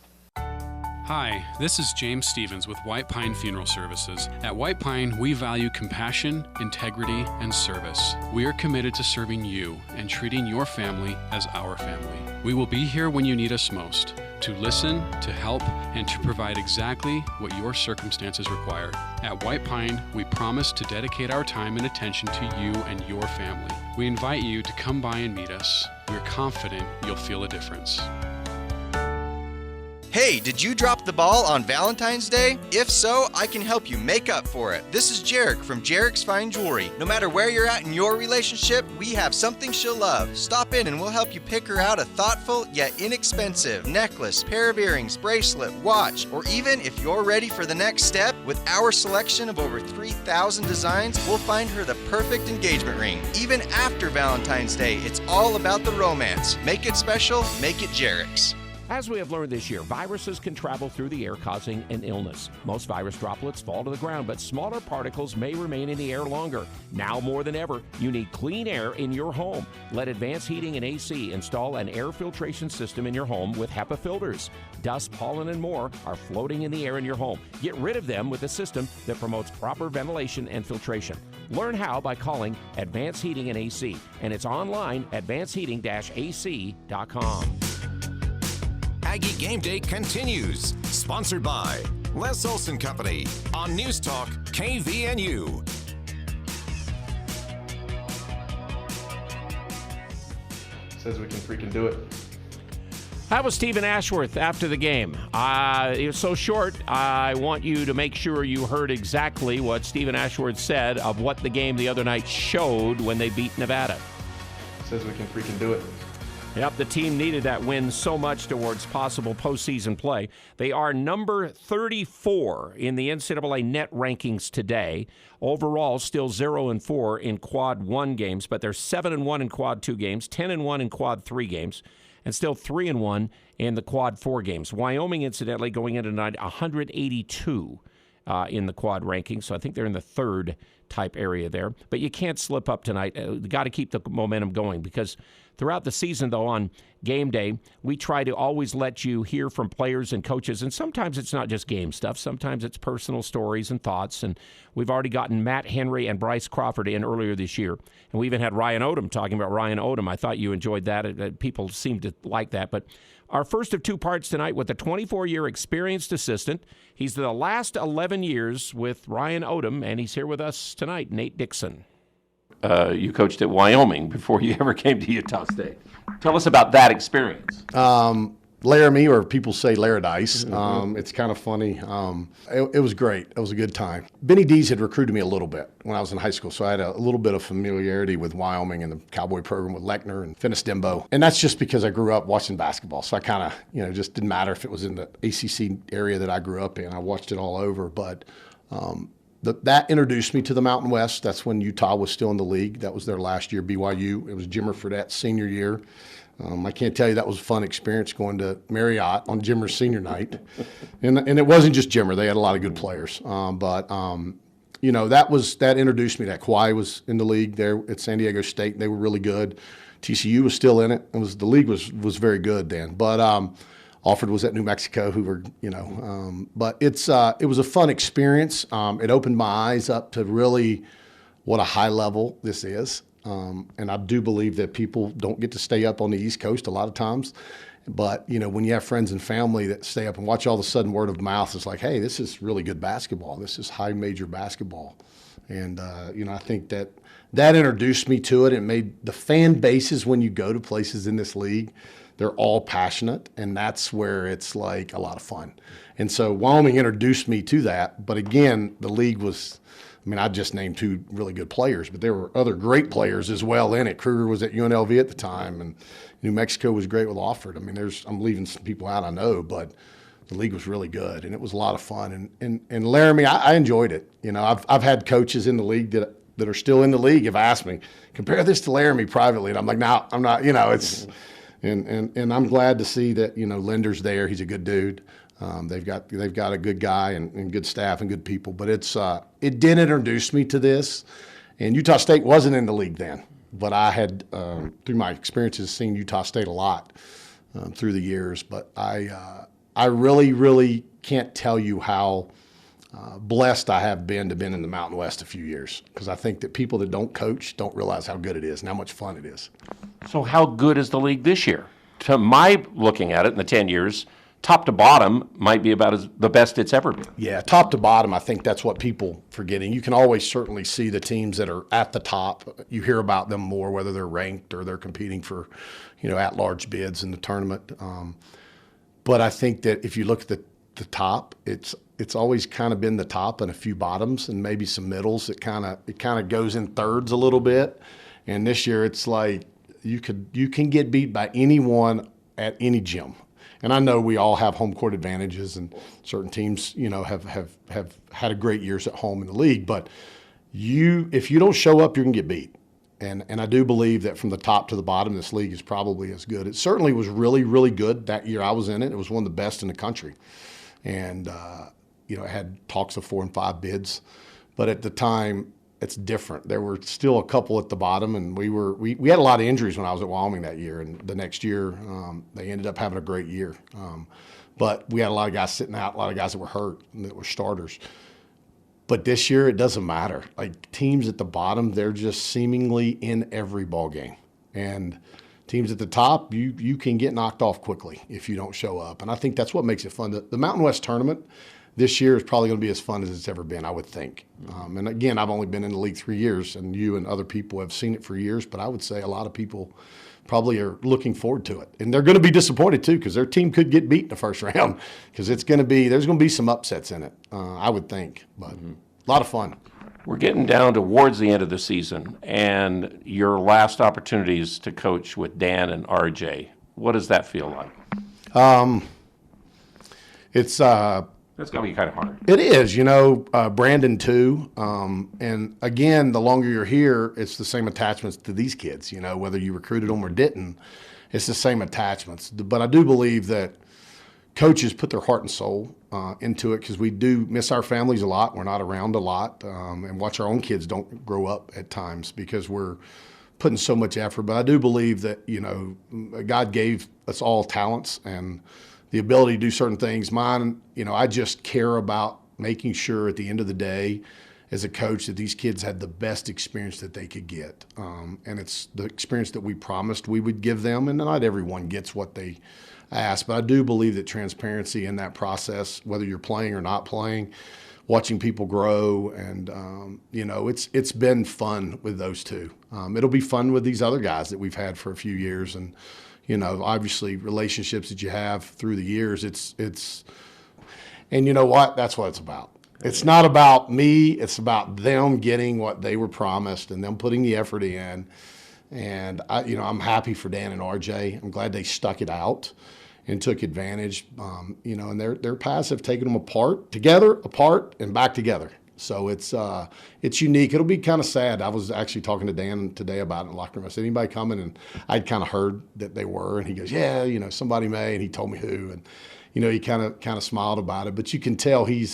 Speaker 21: Hi, this is James Stevens with White Pine Funeral Services. At White Pine, we value compassion, integrity, and service. We are committed to serving you and treating your family as our family. We will be here when you need us most, to listen, to help, and to provide exactly what your circumstances require. At White Pine, we promise to dedicate our time and attention to you and your family. We invite you to come by and meet us. We're confident you'll feel a difference.
Speaker 22: Hey, did you drop the ball on Valentine's Day? If so, I can help you make up for it. This is Jarek from Jarek's Fine Jewelry. No matter where you're at in your relationship, we have something she'll love. Stop in and we'll help you pick her out a thoughtful yet inexpensive necklace, pair of earrings, bracelet, watch, or even if you're ready for the next step, with our selection of over 3,000 designs, we'll find her the perfect engagement ring. Even after Valentine's Day, it's all about the romance. Make it special, make it Jarek's.
Speaker 3: As we have learned this year, viruses can travel through the air, causing an illness. Most virus droplets fall to the ground, but smaller particles may remain in the air longer. Now more than ever, you need clean air in your home. Let Advanced Heating and AC install an air filtration system in your home with HEPA filters. Dust, pollen, and more are floating in the air in your home. Get rid of them with a system that promotes proper ventilation and filtration. Learn how by calling Advanced Heating and AC, and it's online at advancedheating-ac.com.
Speaker 1: Aggie Game Day continues. Sponsored by Les Olson Company on News Talk KVNU.
Speaker 2: Says we can freaking do it.
Speaker 3: That was Stephen Ashworth after the game. It was so short, I want you to make sure you heard exactly what Stephen Ashworth said of what the game the other night showed when they beat Nevada.
Speaker 2: Says we can freaking do it.
Speaker 3: Yep, the team needed that win so much towards possible postseason play. They are number 34 in the NCAA net rankings today. Overall, still 0-4 in Quad 1 games, but they're 7-1 in Quad 2 games, 10-1 in Quad 3 games, and still 3-1 in the Quad 4 games. Wyoming, incidentally, going into tonight, 182 in the Quad rankings, so I think they're in the third type area there. But you can't slip up tonight. Got to keep the momentum going, because throughout the season, though, on game day, we try to always let you hear from players and coaches, and sometimes it's not just game stuff. Sometimes it's personal stories and thoughts, and we've already gotten Matt Henry and Bryce Crawford in earlier this year, and we even had Ryan Odom talking about Ryan Odom. I thought you enjoyed that. People seem to like that, but our first of two parts tonight with a 24-year experienced assistant. He's the last 11 years with Ryan Odom, and he's here with us tonight, Nate Dixon. You coached at Wyoming before you ever came to Utah State. Tell us about that experience.
Speaker 7: Laramie, or people say Laradice. It's kind of funny. It was great. It was a good time. Benny Dees had recruited me a little bit when I was in high school, so I had a little bit of familiarity with Wyoming and the Cowboy program with Lechner and Finis Dembo. And that's just because I grew up watching basketball, so I kind of, just didn't matter if it was in the ACC area that I grew up in. I watched it all over, but that introduced me to the Mountain West. That's when Utah was still in the league. That was their last year, BYU. It was Jimmer Fredette's senior year. I can't tell you that was a fun experience going to Marriott on Jimmer's senior night. And it wasn't just Jimmer. They had a lot of good players. That introduced me to that. Kauai was in the league there at San Diego State, and they were really good. TCU was still in it. The league was very good then. But Alfred was at New Mexico, but it was a fun experience. It opened my eyes up to really what a high level this is. And I do believe that people don't get to stay up on the East Coast a lot of times. But, you know, when you have friends and family that stay up and watch, all of a sudden word of mouth is like, hey, this is really good basketball. This is high major basketball. And, you know, I think that introduced me to it. It made the fan bases when you go to places in this league, they're all passionate, and that's where it's like a lot of fun. And so Wyoming introduced me to that. But again, the league was, I mean, I just named 2 really good players, but there were other great players as well in it. Kruger was at UNLV at the time, and New Mexico was great with Alford. I mean, I'm leaving some people out I know, but the league was really good, and it was a lot of fun. And Laramie, I enjoyed it. You know, I've had coaches in the league that are still in the league have asked me, compare this to Laramie privately, and I'm like, no, I'm not. You know, it's and I'm glad to see that, you know, Linder's there. He's a good dude. They've got a good guy and good staff and good people. But it did introduce me to this, and Utah State wasn't in the league then. But I had, through my experiences, seen Utah State a lot through the years. But I really, really can't tell you how blessed I have been to been in the Mountain West a few years, because I think that people that don't coach don't realize how good it is and how much fun it is.
Speaker 3: So how good is the league this year? To my looking at it in the 10 years, top to bottom might be about the best it's ever been.
Speaker 7: Yeah, top to bottom, I think that's what people forgetting. You can always certainly see the teams that are at the top. You hear about them more, whether they're ranked or they're competing for, you know, at-large bids in the tournament. But I think that if you look at the top, it's always kind of been the top and a few bottoms and maybe some middles. It kind of goes in thirds a little bit. And this year it's like you can get beat by anyone at any gym. And I know we all have home court advantages, and certain teams, you know, have had a great years at home in the league. But if you don't show up, you're going to get beat. And I do believe that from the top to the bottom, this league is probably as good. It certainly was really, really good that year I was in it. It was one of the best in the country. And, you know, it had talks of 4 and 5 bids. But at the time, it's different. There were still a couple at the bottom, and we had a lot of injuries when I was at Wyoming that year. And the next year, they ended up having a great year. But we had a lot of guys sitting out, a lot of guys that were hurt and that were starters. But this year, it doesn't matter. Like, teams at the bottom, they're just seemingly in every ball game. And teams at the top, you can get knocked off quickly if you don't show up. And I think that's what makes it fun. The Mountain West tournament this year is probably going to be as fun as it's ever been, I would think. And again, I've only been in the league 3 years, and you and other people have seen it for years. But I would say a lot of people probably are looking forward to it. And they're going to be disappointed too, because their team could get beat in the first round, because there's going to be some upsets in it, I would think. But a lot of fun.
Speaker 3: We're getting down towards the end of the season, and your last opportunities to coach with Dan and RJ. What does that feel like? That's got to be kind of hard.
Speaker 7: It is, you know, Brandon too. And again, the longer you're here, it's the same attachments to these kids, you know, whether you recruited them or didn't, it's the same attachments. But I do believe that coaches put their heart and soul into it, because we do miss our families a lot. We're not around a lot, and watch our own kids don't grow up at times because we're putting so much effort. But I do believe that, you know, God gave us all talents and the ability to do certain things. Mine, you know, I just care about making sure at the end of the day as a coach that these kids had the best experience that they could get. And it's the experience that we promised we would give them, and not everyone gets what they ask. But I do believe that transparency in that process, whether you're playing or not playing, watching people grow, and, you know, it's been fun with those two. It'll be fun with these other guys that we've had for a few years. And, you know, obviously relationships that you have through the years, and you know what? That's what it's about. It's not about me. It's about them getting what they were promised and them putting the effort in. And I'm happy for Dan and RJ. I'm glad they stuck it out and took advantage. You know, and their paths have taken them apart, and back together. So it's unique. It'll be kind of sad. I was actually talking to Dan today about it in the locker room. I said, anybody coming? And I'd kind of heard that they were, and he goes, yeah, you know, somebody may, and he told me who, and you know, he kind of smiled about it. But you can tell him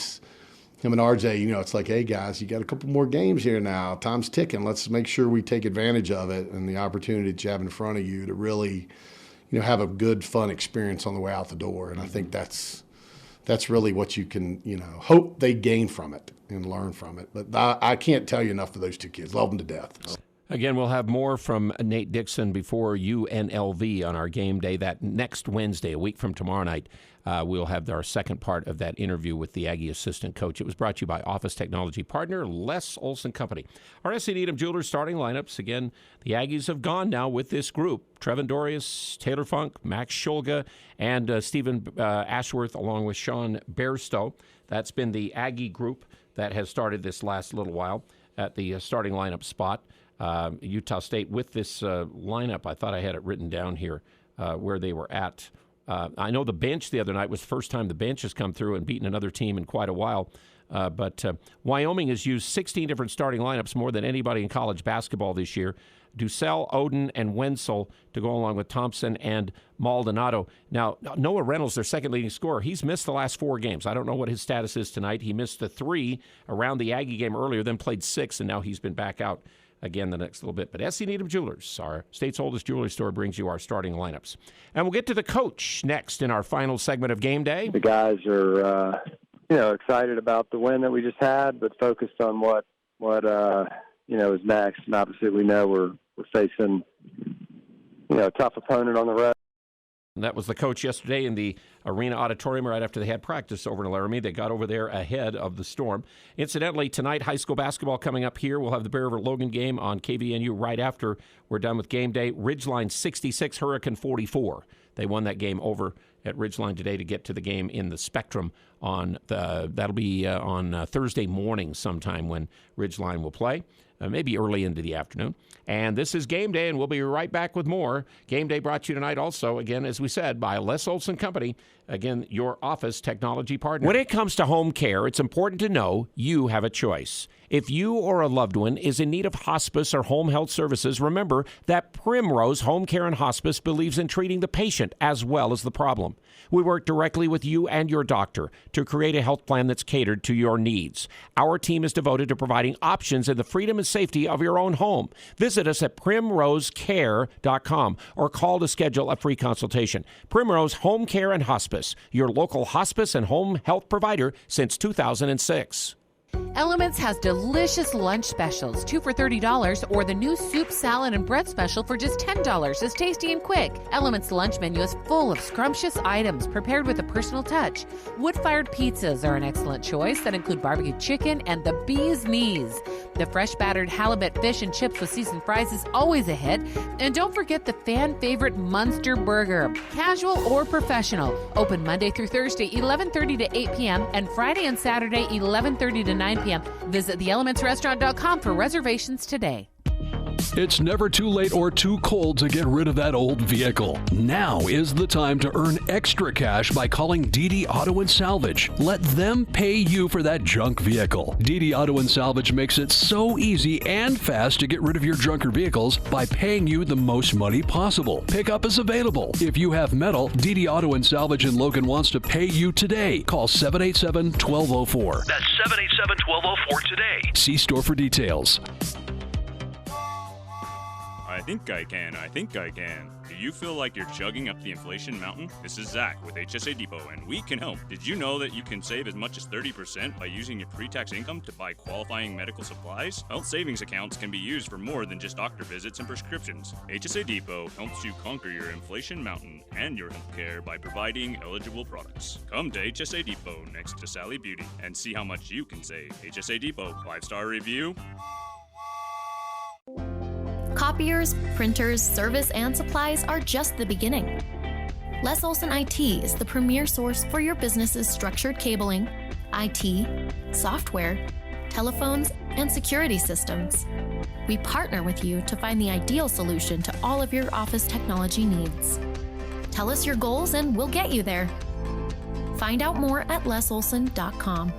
Speaker 7: and RJ, you know, it's like, hey guys, you got a couple more games here now. Time's ticking. Let's make sure we take advantage of it and the opportunity that you have in front of you to really, you know, have a good, fun experience on the way out the door. And I think that's really what you can, you know, hope they gain from it and learn from it. But I can't tell you enough for those two kids. Love them to death.
Speaker 3: Again, we'll have more from Nate Dixon before UNLV on our game day. That next Wednesday, a week from tomorrow night, we'll have our second part of that interview with the Aggie assistant coach. It was brought to you by Office Technology partner Les Olson Company. Our S.C. Needham Jewelers starting lineups. Again, the Aggies have gone now with this group. Trevin Dorius, Taylor Funk, Max Schulga, and Stephen Ashworth, along with Sean Bairstow. That's been the Aggie group that has started this last little while at the starting lineup spot. Utah State with this lineup, I thought I had it written down here where they were at. I know the bench the other night was the first time the bench has come through and beaten another team in quite a while. But Wyoming has used 16 different starting lineups, more than anybody in college basketball this year. Dussel, Odom, and Wenzel to go along with Thompson and Maldonado. Now, Noah Reynolds, their second leading scorer, he's missed the last 4 games. I don't know what his status is tonight. He missed the 3 around the Aggie game earlier, then played 6, and now he's been back out again the next little bit. But S.C. Needham Jewelers, our state's oldest jewelry store, brings you our starting lineups. And we'll get to the coach next in our final segment of Game Day.
Speaker 5: The guys are, excited about the win that we just had, but focused on what is next. And obviously we know we're facing, a tough opponent on the road.
Speaker 3: And that was the coach yesterday in the Arena Auditorium right after they had practice over in Laramie. They got over there ahead of the storm. Incidentally, tonight, high school basketball coming up here. We'll have the Bear River Logan game on KVNU right after we're done with game day. Ridgeline 66, Hurricane 44. They won that game over at Ridgeline today to get to the game in the Spectrum that'll be on Thursday morning sometime when Ridgeline will play. Maybe early into the afternoon. And this is Game Day, and we'll be right back with more. Game Day brought to you tonight also, again, as we said, by Les Olson Company. Again, your office technology partner. When it comes to home care, it's important to know you have a choice. If you or a loved one is in need of hospice or home health services, remember that Primrose Home Care and Hospice believes in treating the patient as well as the problem. We work directly with you and your doctor to create a health plan that's catered to your needs. Our team is devoted to providing options in the freedom and safety of your own home. Visit us at primrosecare.com or call to schedule a free consultation. Primrose Home Care and Hospice, your local hospice and home health provider since 2006.
Speaker 11: Elements has delicious lunch specials, 2 for $30, or the new soup, salad, and bread special for just $10. It's tasty and quick. Elements lunch menu is full of scrumptious items prepared with a personal touch. Wood-fired pizzas are an excellent choice that include barbecue chicken and the bee's knees. The fresh battered halibut fish and chips with seasoned fries is always a hit. And don't forget the fan favorite Munster burger, casual or professional. Open Monday through Thursday, 11:30 to 8 p.m. and Friday and Saturday, 11:30 to 9 p.m. Visit theelementsrestaurant.com for reservations today.
Speaker 16: It's never too late or too cold to get rid of that old vehicle. Now is the time to earn extra cash by calling DD Auto and Salvage. Let them pay you for that junk vehicle. DD Auto and Salvage makes it so easy and fast to get rid of your junker vehicles by paying you the most money possible. Pickup is available. If you have metal, DD Auto and Salvage in Logan wants to pay you today. Call 787-1204.
Speaker 23: That's 787-1204 today.
Speaker 16: See store for details.
Speaker 24: I think I can. Do you feel like you're chugging up the inflation mountain? This is Zach with HSA Depot, and we can help. Did you know that you can save as much as 30% by using your pre-tax income to buy qualifying medical supplies? Health savings accounts can be used for more than just doctor visits and prescriptions. HSA Depot helps you conquer your inflation mountain and your health care by providing eligible products. Come to HSA Depot next to Sally Beauty and see how much you can save. HSA Depot, 5-star review.
Speaker 25: Copiers, printers, service, and supplies are just the beginning. Les Olson IT is the premier source for your business's structured cabling, IT, software, telephones, and security systems. We partner with you to find the ideal solution to all of your office technology needs. Tell us your goals and we'll get you there. Find out more at lesolson.com.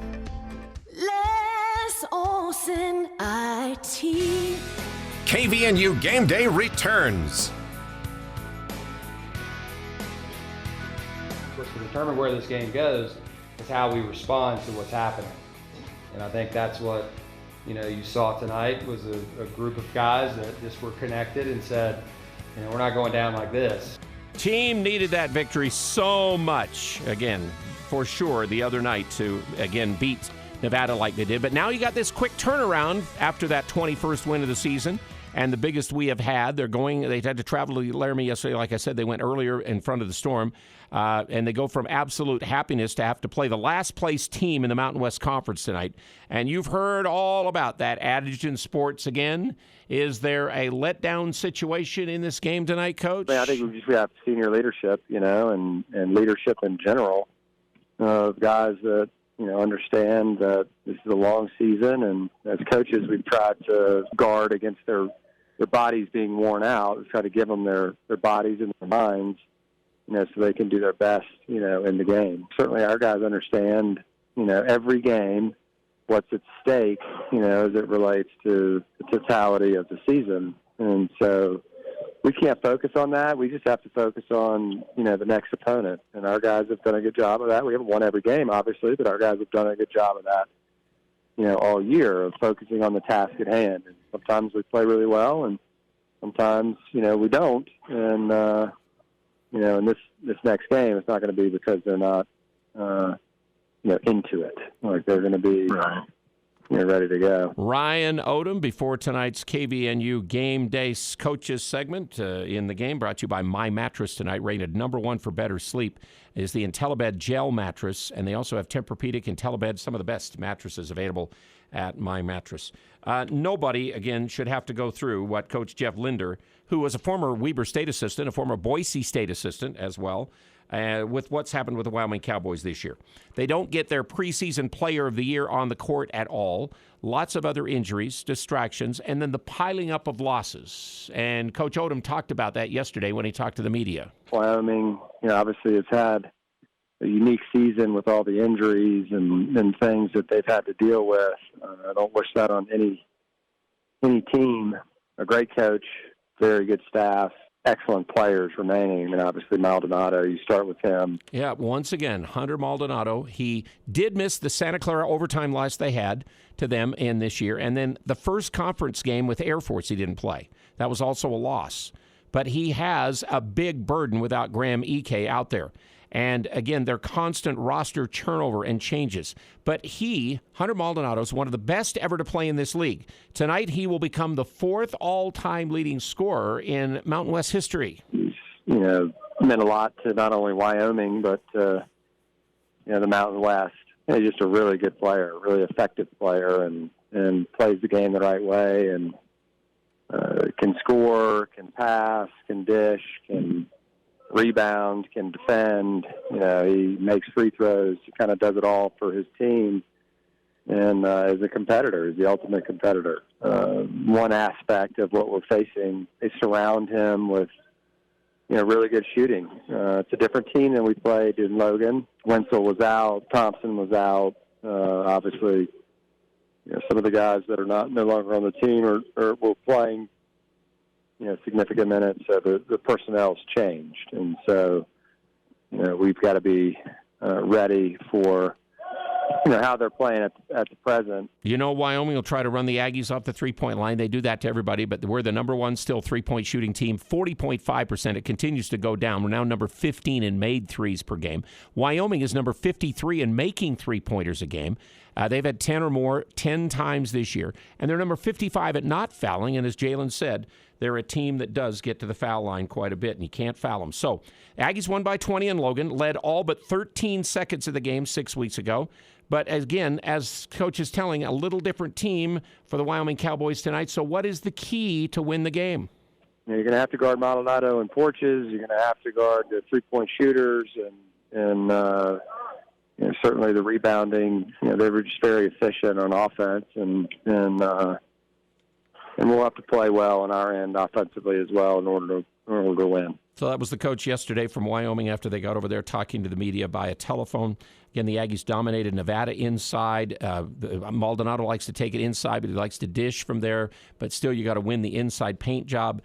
Speaker 26: Les Olson IT.
Speaker 1: KVNU Game Day returns.
Speaker 4: Of course, to determine where this game goes is how we respond to what's happening. And I think that's what you saw tonight was a group of guys that just were connected and said, we're not going down like this.
Speaker 3: Team needed that victory so much, again, for sure, the other night to, again, beat Nevada like they did. But now you got this quick turnaround after that 21st win of the season. and the biggest we have had. They had to travel to Laramie yesterday. Like I said, they went earlier in front of the storm, and they go from absolute happiness to have to play the last place team in the Mountain West Conference tonight. And you've heard all about that adage in sports again. Is there a letdown situation in this game tonight, Coach?
Speaker 5: I think we have senior leadership, and leadership in general, guys that, understand that this is a long season, and as coaches, we've tried to guard against their bodies being worn out. We've tried to give them their bodies and their minds, so they can do their best, in the game. Certainly our guys understand, every game, what's at stake, as it relates to the totality of the season. And so we can't focus on that. We just have to focus on, the next opponent. And our guys have done a good job of that. We haven't won every game, obviously, but our guys have done a good job of that, all year, of focusing on the task at hand. And sometimes we play really well, and sometimes, we don't. And, in this next game, it's not going to be because they're not, into it. Like, they're going to be ready to go.
Speaker 3: Ryan Odom before tonight's KVNU Game Day Coaches segment in the game, brought to you by My Mattress tonight, rated #1 for better sleep, is the IntelliBed Gel Mattress, and they also have Tempur-Pedic, IntelliBed, some of the best mattresses available at My Mattress. Nobody, again, should have to go through what Coach Jeff Linder, who was a former Weber State assistant, a former Boise State assistant as well, with what's happened with the Wyoming Cowboys this year. They don't get their preseason player of the year on the court at all. Lots of other injuries, distractions, and then the piling up of losses. And Coach Odom talked about that yesterday when he talked to the media.
Speaker 5: Wyoming, obviously has had a unique season with all the injuries and things that they've had to deal with. I don't wish that on any team. A great coach, very good staff, excellent players remaining, and obviously Maldonado, you start with him.
Speaker 3: Yeah, once again, Hunter Maldonado. He did miss the Santa Clara overtime loss they had to them in this year, and then the first conference game with Air Force he didn't play. That was also a loss. But he has a big burden without Graham Ike out there. And again, their constant roster turnover and changes. But Hunter Maldonado, is one of the best ever to play in this league. Tonight, he will become the 4th all-time leading scorer in Mountain West history.
Speaker 5: He's, meant a lot to not only Wyoming, but, the Mountain West. He's just a really good player, really effective player, and plays the game the right way, and can score, can pass, can dish, can rebound, can defend. He makes free throws. He kind of does it all for his team, and is a competitor. He's the ultimate competitor. One aspect of what we're facing, they surround him with really good shooting. It's a different team than we played in Logan. Wenzel was out. Thompson was out. Obviously, some of the guys that are no longer on the team were playing significant minutes, so the personnel's changed. And so, we've got to be ready for, how they're playing at the present.
Speaker 3: Wyoming will try to run the Aggies off the three-point line. They do that to everybody, but we're the #1 still three-point shooting team, 40.5%. It continues to go down. We're now number 15 in made threes per game. Wyoming is number 53 in making three-pointers a game. They've had 10 or more 10 times this year, and they're number 55 at not fouling, and as Jalen said, they're a team that does get to the foul line quite a bit, and you can't foul them. So, Aggies won by 20 in Logan, led all but 13 seconds of the game 6 weeks ago. But again, as Coach is telling, a little different team for the Wyoming Cowboys tonight. So what is the key to win the game?
Speaker 5: You're going to have to guard Maldonado and Porches. You're going to have to guard the three-point shooters and certainly the rebounding. They were just very efficient on offense, and we'll have to play well on our end offensively as well in order to win.
Speaker 3: So that was the coach yesterday from Wyoming after they got over there talking to the media via telephone. Again, the Aggies dominated Nevada inside. Maldonado likes to take it inside, but he likes to dish from there. But still, you got to win the inside paint job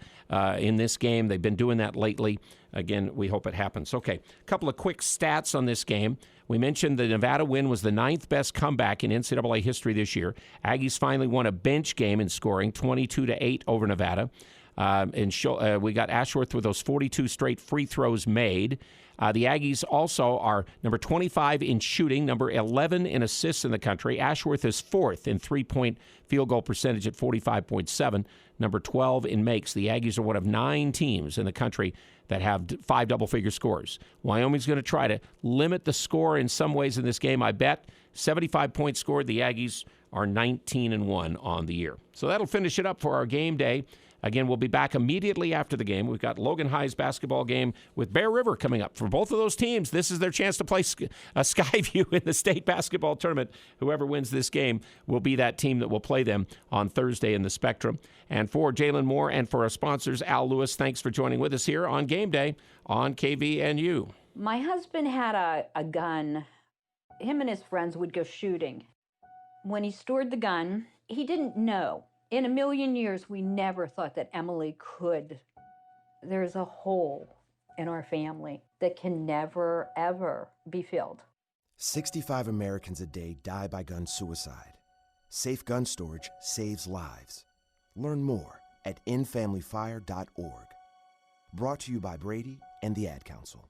Speaker 3: in this game. They've been doing that lately. Again, we hope it happens. Okay, a couple of quick stats on this game. We mentioned the Nevada win was the 9th best comeback in NCAA history this year. Aggies finally won a bench game in scoring, 22-8 over Nevada. We got Ashworth with those 42 straight free throws made. The Aggies also are number 25 in shooting, number 11 in assists in the country. Ashworth is 4th in three-point field goal percentage at 45.7, number 12 in makes. The Aggies are one of 9 teams in the country that have 5 double-figure scores. Wyoming's going to try to limit the score in some ways in this game, I bet. 75 points scored. The Aggies are 19-1 on the year. So that'll finish it up for our game day. Again, we'll be back immediately after the game. We've got Logan High's basketball game with Bear River coming up. For both of those teams, this is their chance to play Skyview in the state basketball tournament. Whoever wins this game will be that team that will play them on Thursday in the Spectrum. And for Jalen Moore and for our sponsors, Al Lewis, thanks for joining with us here on Game Day on KVNU.
Speaker 6: My husband had a gun. Him and his friends would go shooting. When he stored the gun, he didn't know. In a million years, we never thought that Emily could. There's a hole in our family that can never, ever be filled.
Speaker 10: 65 Americans a day die by gun suicide. Safe gun storage saves lives. Learn more at endfamilyfire.org. Brought to you by Brady and the Ad Council.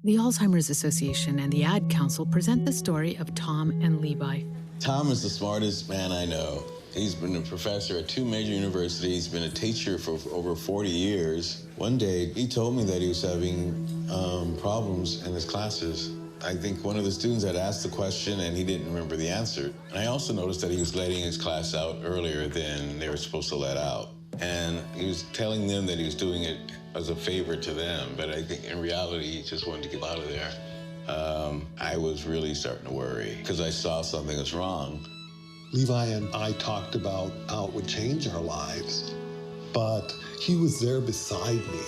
Speaker 12: The Alzheimer's Association and the Ad Council present the story of Tom and Levi.
Speaker 13: Tom is the smartest man I know. He's been a professor at 2 major universities, been a teacher for over 40 years. One day, he told me that he was having problems in his classes. I think one of the students had asked the question and he didn't remember the answer. And I also noticed that he was letting his class out earlier than they were supposed to let out. And he was telling them that he was doing it as a favor to them, but I think in reality, he just wanted to get out of there. I was really starting to worry because I saw something was wrong.
Speaker 15: Levi and I talked about how it would change our lives, but he was there beside me,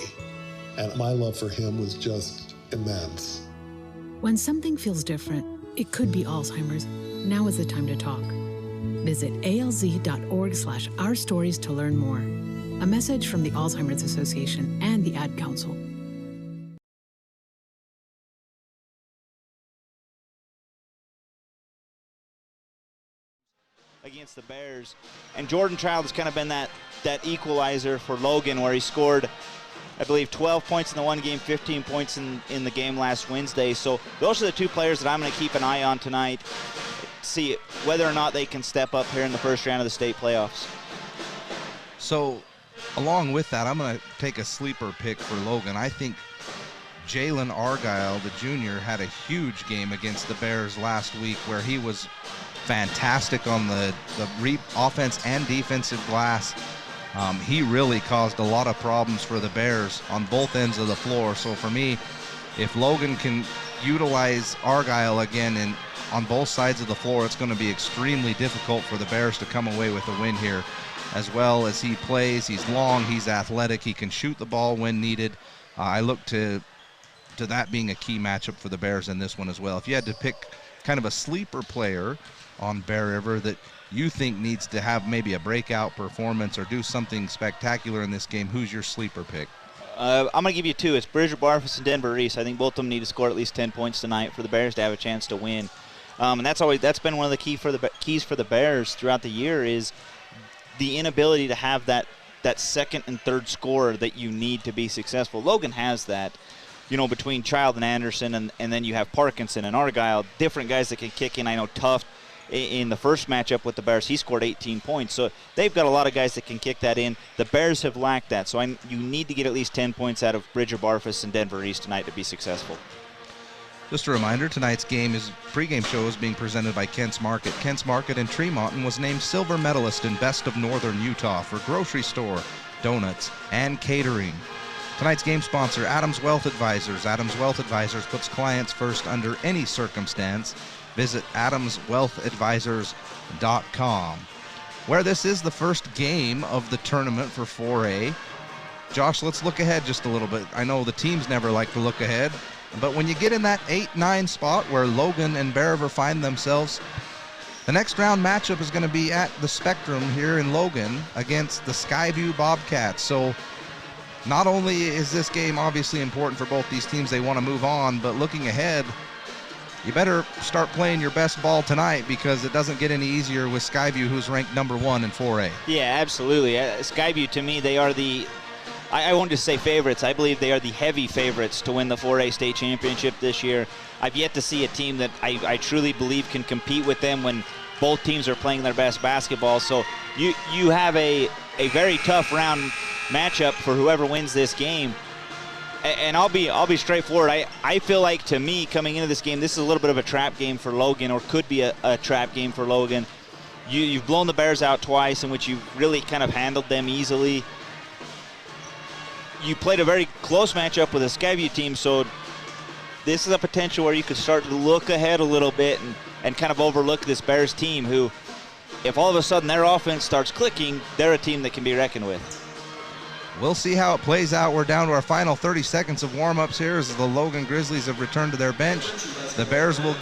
Speaker 15: and my love for him was just immense.
Speaker 12: When something feels different, it could be Alzheimer's. Now is the time to talk. Visit alz.org/ourstories to learn more. A message from the Alzheimer's Association and the Ad Council.
Speaker 17: Against the Bears, and Jordan Child has kind of been that equalizer for Logan, where he scored, I believe, 12 points in the one game, 15 points in the game last Wednesday. So those are the 2 players that I'm going to keep an eye on tonight, see whether or not they can step up here in the first round of the state playoffs.
Speaker 27: So along with that, I'm going to take a sleeper pick for Logan. I think Jalen Argyle, the junior, had a huge game against the Bears last week where he was fantastic on the offense and defensive glass. He really caused a lot of problems for the Bears on both ends of the floor. So for me, if Logan can utilize Argyle again and on both sides of the floor, it's going to be extremely difficult for the Bears to come away with a win here. As well as he plays, he's long, he's athletic, he can shoot the ball when needed. I look to that being a key matchup for the Bears in this one as well. If you had to pick kind of a sleeper player on Bear River that you think needs to have maybe a breakout performance or do something spectacular in this game, who's your sleeper pick?
Speaker 17: I'm going to give you 2. It's Bridger Barfus and Denver Reese. I think both of them need to score at least 10 points tonight for the Bears to have a chance to win. And that's been one of the keys for the Bears throughout the year is the inability to have that second and third scorer that you need to be successful. Logan has that. Between Child and Anderson, and then you have Parkinson and Argyle, different guys that can kick in. I know Tuft in the first matchup with the Bears, he scored 18 points. So they've got a lot of guys that can kick that in. The Bears have lacked that. So you need to get at least 10 points out of Bridger Barfus and Denver East tonight to be successful.
Speaker 27: Just a reminder, tonight's pregame show is being presented by Kent's Market. Kent's Market in Tremont was named silver medalist in Best of Northern Utah for grocery store, donuts, and catering. Tonight's game sponsor, Adams Wealth Advisors. Adams Wealth Advisors puts clients first under any circumstance. Visit adamswealthadvisors.com. Where this is the first game of the tournament for 4A. Josh, let's look ahead just a little bit. I know the teams never like to look ahead, but when you get in that 8-9 spot where Logan and Bear River find themselves, the next round matchup is going to be at the Spectrum here in Logan against the Skyview Bobcats. So not only is this game obviously important for both these teams, they want to move on, but looking ahead, you better start playing your best ball tonight, because it doesn't get any easier with Skyview, who's ranked number 1 in 4A.
Speaker 17: Yeah, absolutely. Skyview, to me, they are I won't just say favorites. I believe they are the heavy favorites to win the 4A state championship this year. I've yet to see a team that I truly believe can compete with them when both teams are playing their best basketball. So you have a very tough round matchup for whoever wins this game. And I'll be straightforward. I feel like, to me, coming into this game, this is a little bit of a trap game for Logan, or could be a trap game for Logan. You've blown the Bears out twice, in which you really kind of handled them easily. You played a very close matchup with a Skyview team, so this is a potential where you could start to look ahead a little bit and kind of overlook this Bears team, who, if all of a sudden their offense starts clicking, they're a team that can be reckoned with.
Speaker 27: We'll see how it plays out. We're down to our final 30 seconds of warm-ups here as the Logan Grizzlies have returned to their bench. The Bears will